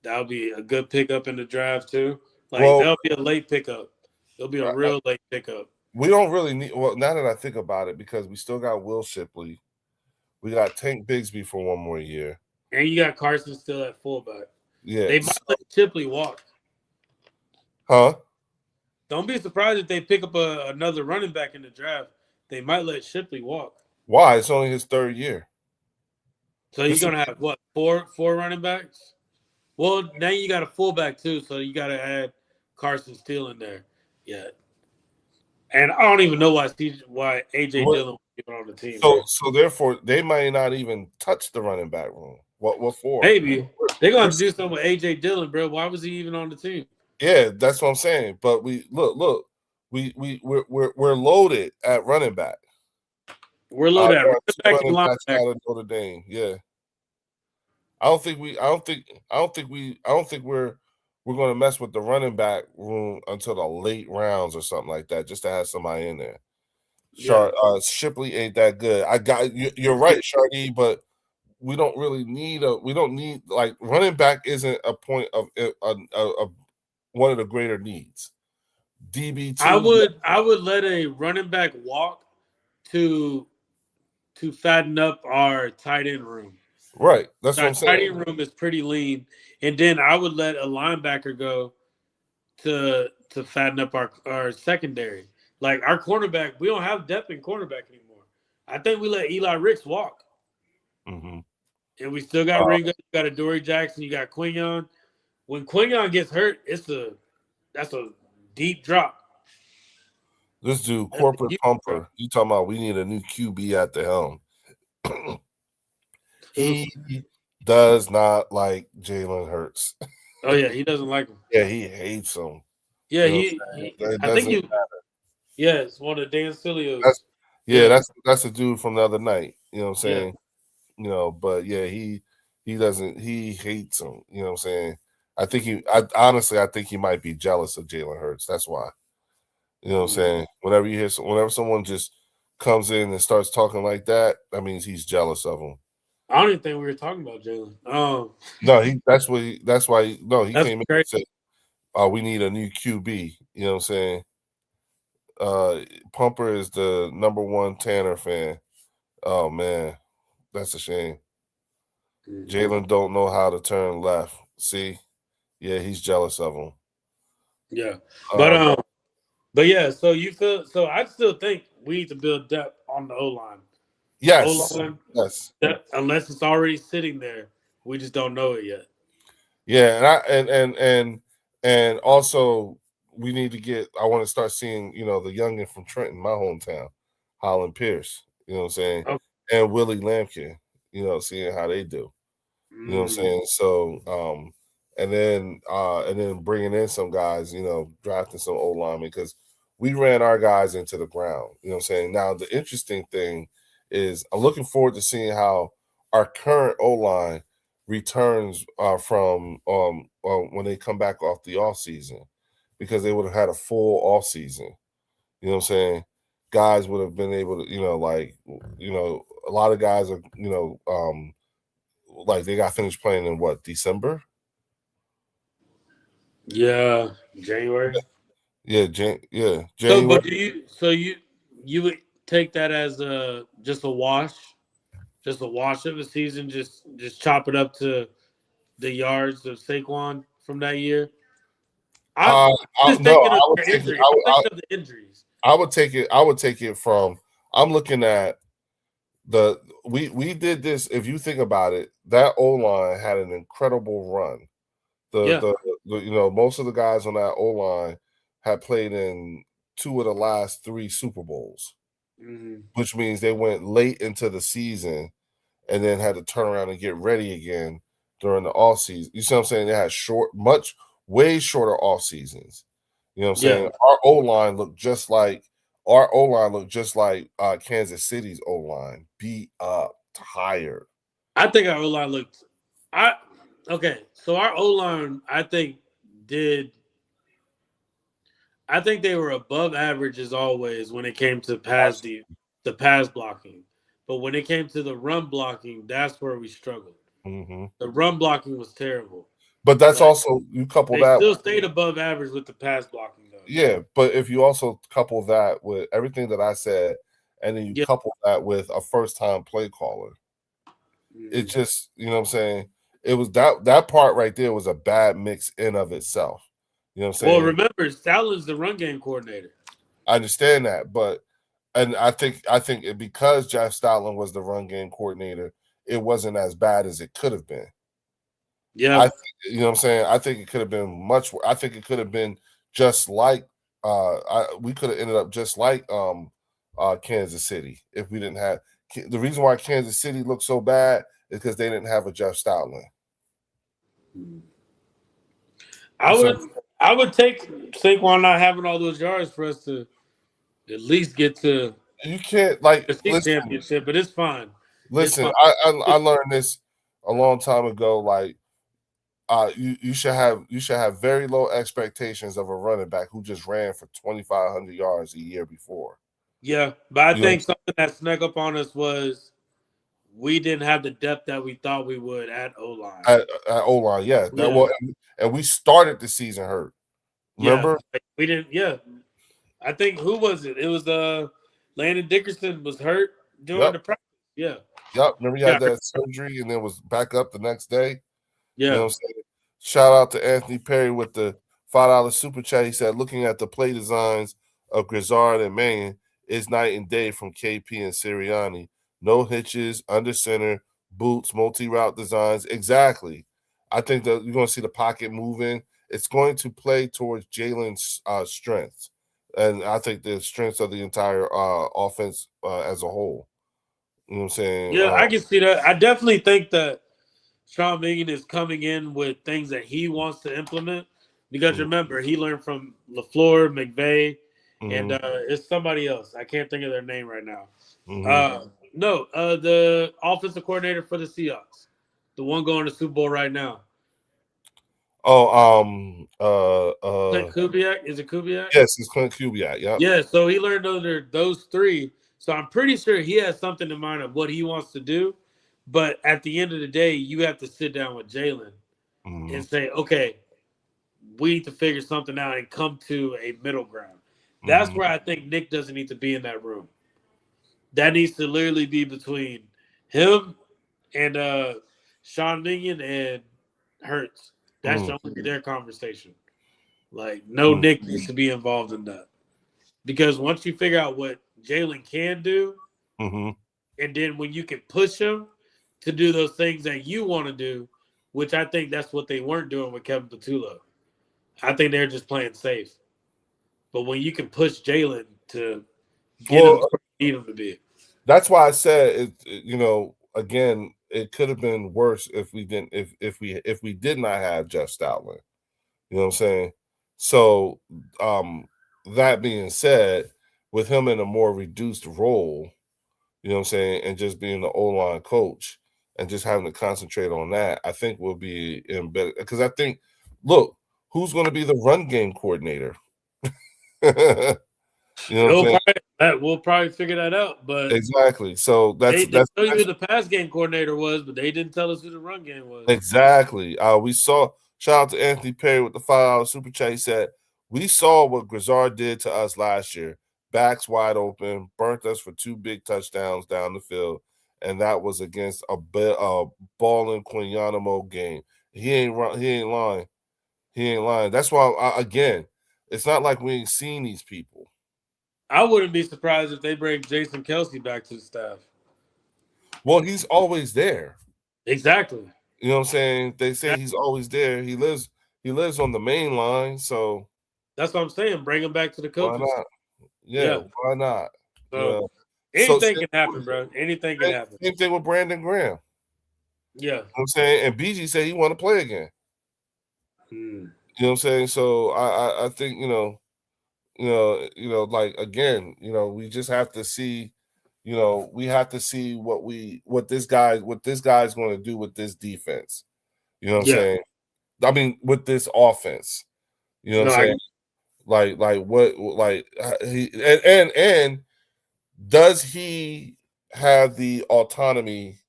That would be a good pickup in the draft too. Like Well, that'll be a late pickup. It'll be a real late pickup. we don't really need. Well, now that I think about it, because we still got Will Shipley, we got Tank Bigsby for one more year. And you got Carson still at fullback. Yeah. They might let Shipley walk. Huh? Don't be surprised if they pick up another running back in the draft. They might let Shipley walk. Why? It's only his third year. So you're gonna have what four running backs? Well, now you got a fullback too, so you got to add Carson Steele in there. Yeah, and I don't even know why AJ Dillon was even on the team. So therefore, they might not even touch the running back room. What for? Maybe they're gonna do something with AJ Dillon, bro. Why was he even on the team? Yeah, that's what I'm saying. But we look, we're loaded at running back. We're loaded at running back and linebacker. Out of Notre Dame. Yeah. I don't think we're going to mess with the running back room until the late rounds or something like that, just to have somebody in there. Shipley ain't that good. You're right, Shardy, but we don't really need like running back isn't a point of one of the greater needs. DB2. I would let a running back walk to fatten up our tight end room. Right. That's what I'm saying. Tight end room is pretty lean. And then I would let a linebacker go to fatten up our secondary. Like our cornerback, we don't have depth in cornerback anymore. I think we let Eli Ricks walk. Mm-hmm. And we still got Ringo, you got a Dory Jackson, you got Quinion. When Quinion gets hurt, that's a deep drop. This dude, corporate pumper, you talking about we need a new QB at the helm. He does not like Jalen Hurts. Oh yeah, he doesn't like him. Yeah, he hates him. Yeah, I think you. Yeah, it's one of Dan Silio's. That's a dude from the other night. You know what I'm saying? Yeah. You know, but yeah, he doesn't. He hates him. You know what I'm saying? I think he might be jealous of Jalen Hurts. That's why. You know what I'm saying? Whenever someone just comes in and starts talking like that means he's jealous of him. I don't even think we were talking about Jalen. No, he came in and said, we need a new QB. You know what I'm saying? Pumper is the number one Tanner fan. Oh man, that's a shame. Mm-hmm. Jalen don't know how to turn left. See? Yeah, he's jealous of him. Yeah. But yeah, so I still think we need to build depth on the O-line. Yes. Yes. Unless it's already sitting there, we just don't know it yet. Yeah, and also we need to get. I want to start seeing, the youngin from Trenton, my hometown, Holland Pierce. You know what I'm saying? Okay. And Willie Lampkin. Seeing how they do. You know what I'm saying? So, and then bringing in some guys. Drafting some old linemen because we ran our guys into the ground. You know what I'm saying? Now the interesting thing is I'm looking forward to seeing how our current O-line returns from when they come back off the off season, because they would have had a full off season. You know what I'm saying? Guys would have been able to, a lot of guys are, like they got finished playing in December? Yeah, January. Yeah, January. So, but you would take that as just a wash of the season, just chop it up to the yards of Saquon from that year? I would take it from. I'm looking at we did this. If you think about it, that O-line had an incredible run. Most of the guys on that O-line had played in 2 of the last 3 Super Bowls, which means they went late into the season and then had to turn around and get ready again during the off season. You see what I'm saying? They had way shorter off seasons. You know what I'm saying? Our O-line looked just like Kansas City's O-line, beat up, tired. I think our O-line looked. So our O-line, I think they were above average as always when it came to the pass blocking. But when it came to the run blocking, that's where we struggled. Mm-hmm. The run blocking was terrible. But that's also, you couple they that. They still stayed above average with the pass blocking, though. Yeah, but if you also couple that with everything that I said, and then you couple that with a first-time play caller, it just, you know what I'm saying? It was that part right there was a bad mix in of itself. You know what I'm saying? Well, remember, Stallin's the run game coordinator. I understand that, and I think because Jeff Stoutland was the run game coordinator, it wasn't as bad as it could have been. Yeah. You know what I'm saying? I think it could have been much. I think it could have been just like we could have ended up just like Kansas City if we didn't have. The reason why Kansas City looked so bad is because they didn't have a Jeff Stoutland. I would take Saquon not having all those yards for us to at least get to. You can't like the championship, but it's fine. Listen, I learned this a long time ago. Like, you should have very low expectations of a running back who just ran for 2,500 yards a year before. Yeah, but I think something that snuck up on us was we didn't have the depth that we thought we would at O-line. At O-line, yeah. And we started the season hurt. Remember? Yeah, we didn't. Yeah, I think who was it? It was Landon Dickerson was hurt during the practice. Yeah. Yep. Remember he had that surgery and then was back up the next day. Yeah. You know what I'm saying? Shout out to Anthony Perry with the $5 super chat. He said, looking at the play designs of Grizzard and Mannion is night and day from KP and Sirianni. No hitches, under center, boots, multi-route designs. Exactly. I think that you're going to see the pocket moving. It's going to play towards Jalen's strengths. And I think the strengths of the entire offense as a whole. You know what I'm saying? Yeah, I can see that. I definitely think that Sean Mannion is coming in with things that he wants to implement. Because remember, he learned from LaFleur, McVay, and it's somebody else. I can't think of their name right now. The offensive coordinator for the Seahawks, the one going to Super Bowl right now. Clint Kubiak? Is it Kubiak? Yes, it's Clint Kubiak. Yeah. Yeah. So he learned under those three. So I'm pretty sure he has something in mind of what he wants to do. But at the end of the day, you have to sit down with Jalen and say, okay, we need to figure something out and come to a middle ground. That's where I think Nick doesn't need to be in that room. That needs to literally be between him and Sean Mannion and Hurts. That's only their conversation. Like, no Nick needs to be involved in that. Because once you figure out what Jalen can do, and then when you can push him to do those things that you want to do, which I think that's what they weren't doing with Kevin Patullo. I think they're just playing safe. But when you can push Jalen to get him where you need him to be. That's why I said it, again, it could have been worse if we didn't if we did not have Jeff Stoutland. You know what I'm saying? So that being said, with him in a more reduced role, you know what I'm saying, and just being the O-line coach and just having to concentrate on that, I think we'll be in better. Because I think, look, who's going to be the run game coordinator? We'll probably figure that out. But exactly. So they tell you who the pass game coordinator was, but they didn't tell us who the run game was. Exactly. We saw. Shout out to Anthony Perry with the $5 super chat. He said, "We saw what Grizzard did to us last year. Backs wide open, burnt us for 2 big touchdowns down the field, and that was against a balling Quinyanamo game. He ain't lying. He ain't lying. That's why, again, it's not like we ain't seen these people. I wouldn't be surprised if they bring Jason Kelce back to the staff. Well, he's always there. Exactly. You know what I'm saying? They say he's always there. He lives on the main line, so that's what I'm saying. Bring him back to the coaches. Why not? Yeah. Why not? So, Anything can happen, bro. Anything can happen. Same thing with Brandon Graham. Yeah. You know what I'm saying? And BG said he want to play again. You know what I'm saying? So I think, like again, we just have to see, we have to see what this guy's going to do with this defense. You know what I'm saying? I mean, with this offense. You know what I'm saying? And does he have the autonomy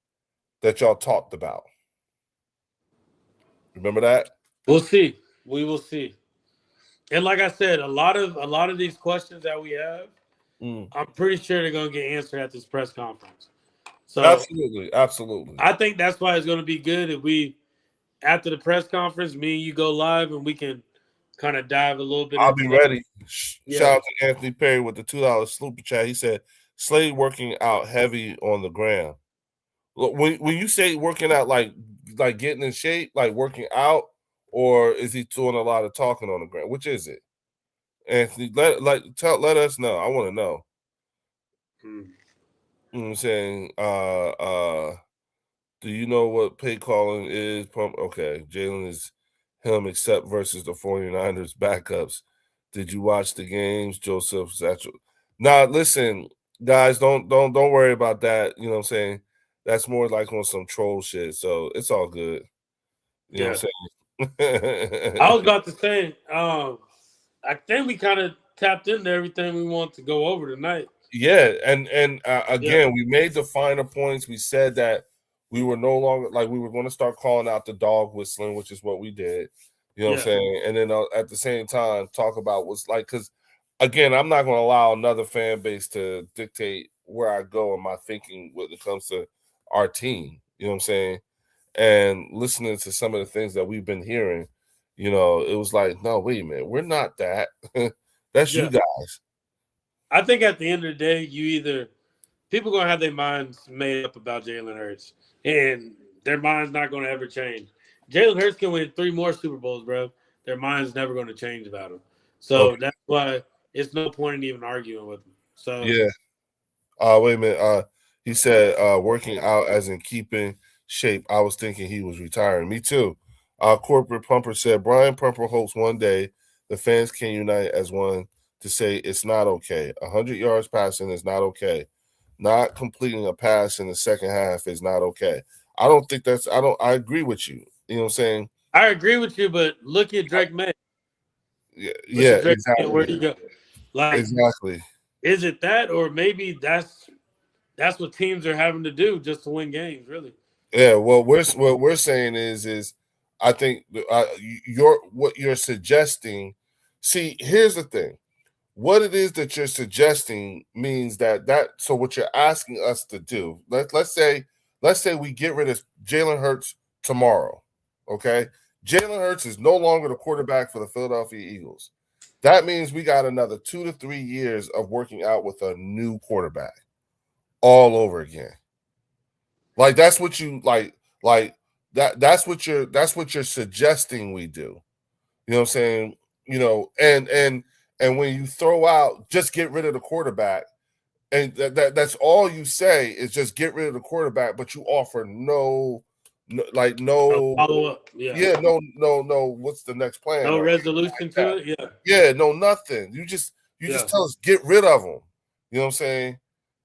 that y'all talked about? Remember that? We'll see. We will see. And like I said, a lot of these questions that we have, I'm pretty sure they're gonna get answered at this press conference. So absolutely. I think that's why it's gonna be good if we, after the press conference, me and you go live and we can kind of dive a little bit. I'll be ready. Shout out to Anthony Perry with the $2 super chat. He said Slade working out heavy on the ground. Look, when you say working out, like getting in shape, like working out, or is he doing a lot of talking on the ground? Which is it? Anthony, let us know. I want to know. You know what I'm saying? Do you know what play calling is? Okay, Jalen is him except versus the 49ers backups. Did you watch the games, Joseph Satchel? Nah, listen, guys, don't worry about that. You know what I'm saying? That's more like on some troll shit. So it's all good. You know what I'm saying? I was about to say, I think we kind of tapped into everything we want to go over tonight. Yeah, and again, we made the finer points. We said that we were no longer we were going to start calling out the dog whistling, which is what we did. You know what I'm saying? And then at the same time, talk about what's like, because again, I'm not going to allow another fan base to dictate where I go in my thinking when it comes to our team. You know what I'm saying? And listening to some of the things that we've been hearing, it was like, no, wait a minute, we're not that. That's you guys. I think at the end of the day, people are going to have their minds made up about Jalen Hurts, and their mind's not going to ever change. Jalen Hurts can win 3 more Super Bowls, bro. Their mind's never going to change about him. So that's why it's no point in even arguing with him. So yeah. Wait a minute. He said working out as in keeping shape. I was thinking he was retiring. Me too. Corporate Pumper said Brian Pumper hopes one day the fans can unite as one to say it's not okay. 100 yards passing is not okay. Not completing a pass in the second half is not okay. I don't think that's. I agree with you. You know what I'm saying? I agree with you, but look at Drake May. Yeah, exactly. Where you go? Exactly. Is it that, or maybe that's what teams are having to do just to win games? Really? Yeah. What we're saying is I think what you're suggesting. See, here's the thing. What it is that you're suggesting means that so what you're asking us to do, let's say we get rid of Jalen Hurts tomorrow, okay? Jalen Hurts is no longer the quarterback for the Philadelphia Eagles. That means we got another 2 to 3 years of working out with a new quarterback all over again. Like that's what you that's what you're suggesting we do. You know what I'm saying? And when you throw out, just get rid of the quarterback, and that's all you say is just get rid of the quarterback, but you offer no follow up. No. What's the next plan? No resolution to it. No nothing. You just tell us get rid of them. You know what I'm saying?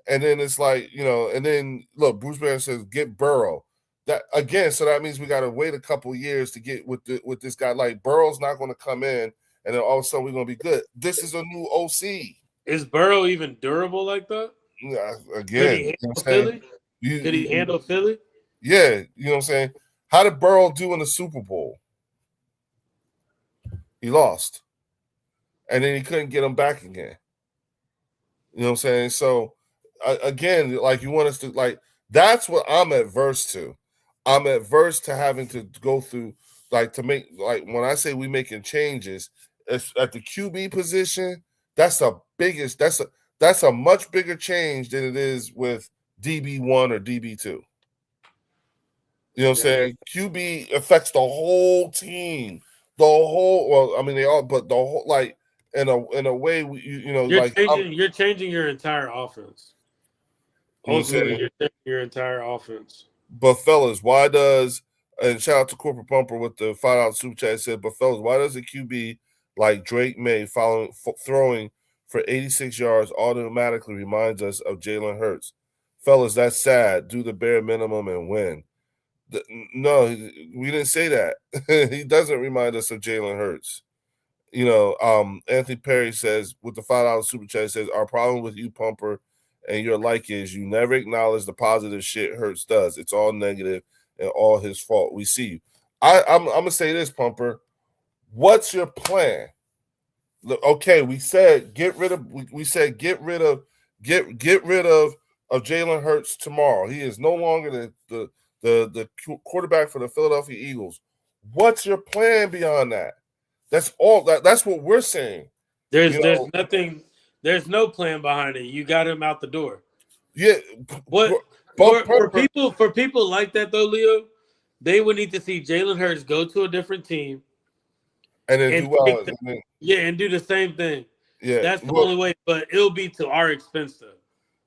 And then it's like and then look, Bruce Banner says get Burrow. That again, so that means we got to wait a couple years to get with this guy. Like Burrow's not going to come in. And then all of a sudden we're gonna be good. This is a new OC. Is Burrow even durable like that? Yeah, again, Could he handle Philly? Yeah, you know what I'm saying? How did Burrow do in the Super Bowl? He lost. And then he couldn't get him back again. You know what I'm saying? So again, like you want us to that's what I'm adverse to. I'm adverse to having to go through to make when I say we making changes. At the QB position, that's a much bigger change than it is with DB1 or DB2. You know what I'm saying? QB affects the whole team, they all, but the whole in a way, you're changing your entire offense. Ultimately, you're taking your entire offense. But fellas, why does, and shout out to Corporate Pumper with the $5 super chat, it said, but fellas, why does a QB like Drake May throwing for 86 yards automatically reminds us of Jalen Hurts? Fellas, that's sad. Do the bare minimum and win. No, we didn't say that. He doesn't remind us of Jalen Hurts. You know, Anthony Perry says, with the $5 super chat, says, our problem with you, Pumper, and your like is you never acknowledge the positive shit Hurts does. It's all negative and all his fault. We see you. I'm gonna say this, Pumper. What's your plan? Look, okay, we said get rid of Jalen Hurts tomorrow. He is no longer the quarterback for the Philadelphia Eagles. What's your plan beyond that? That's all. That's what we're saying. There's nothing. There's no plan behind it. You got him out the door. Yeah. For people like that though, Leo, they would need to see Jalen Hurts go to a different team, and then do well. And do the same thing. Yeah, that's the only way. But it'll be to our expense though.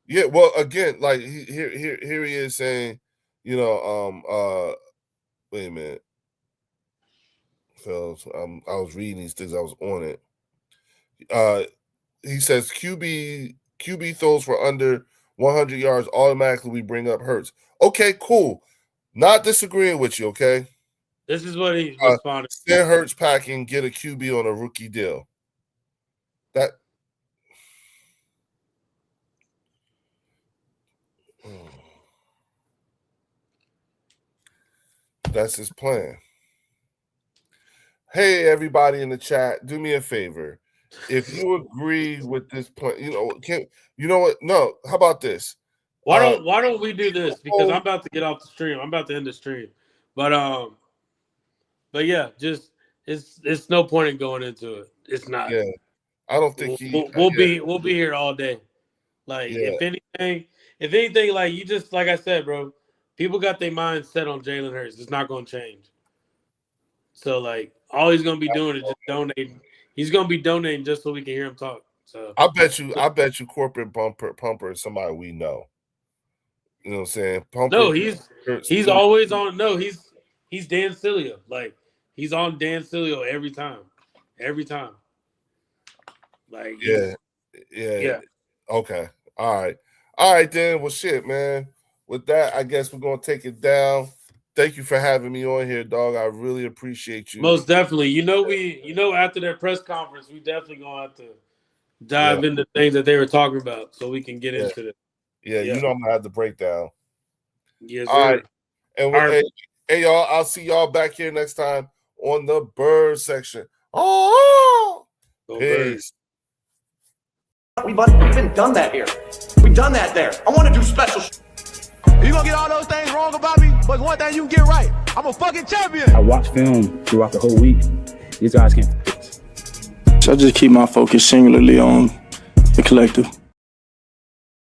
Yeah. Well, again, like here he is saying, you know, wait a minute, fellas. I was reading these things. I was on it. He says QB throws for under 100 yards automatically. We bring up Hurts. Okay, cool. Not disagreeing with you. Okay. This is what he responded. Send Hurts packing. Get a QB on a rookie deal. That's his plan. Hey, everybody in the chat, do me a favor. If you agree with this plan, you know what? No, how about this? Why don't we do this? Because I'm about to get off the stream. I'm about to end the stream. But yeah, just it's no point in going into it. It's not. Yeah, I don't think we'll be here all day. Like if anything, like you just like I said, bro. People got their minds set on Jalen Hurts. It's not going to change. So like all he's going to be doing is just donating. He's going to be donating just so we can hear him talk. So I bet you Corporate Pumper is somebody we know. You know what I'm saying? Pumper, no, he's always on. No, he's Dan Sileo. Like he's on Dan Sileo every time. Every time. Like yeah. Okay. All right then. Well, shit, man. With that, I guess we're gonna take it down. Thank you for having me on here, dog. I really appreciate you. Most definitely. After that press conference, we definitely gonna have to dive into things that they were talking about so we can get into it. Yeah, you know I'm gonna have the breakdown. Yes, all sir. Right. And hey, y'all, I'll see y'all back here next time on the bird section. Oh, peace. We've been done that here. We've done that there. I want to do special. You gonna get all those things wrong about me, but one thing you can get right. I'm a fucking champion. I watch film throughout the whole week. These guys can't fix. So I just keep my focus singularly on the collective.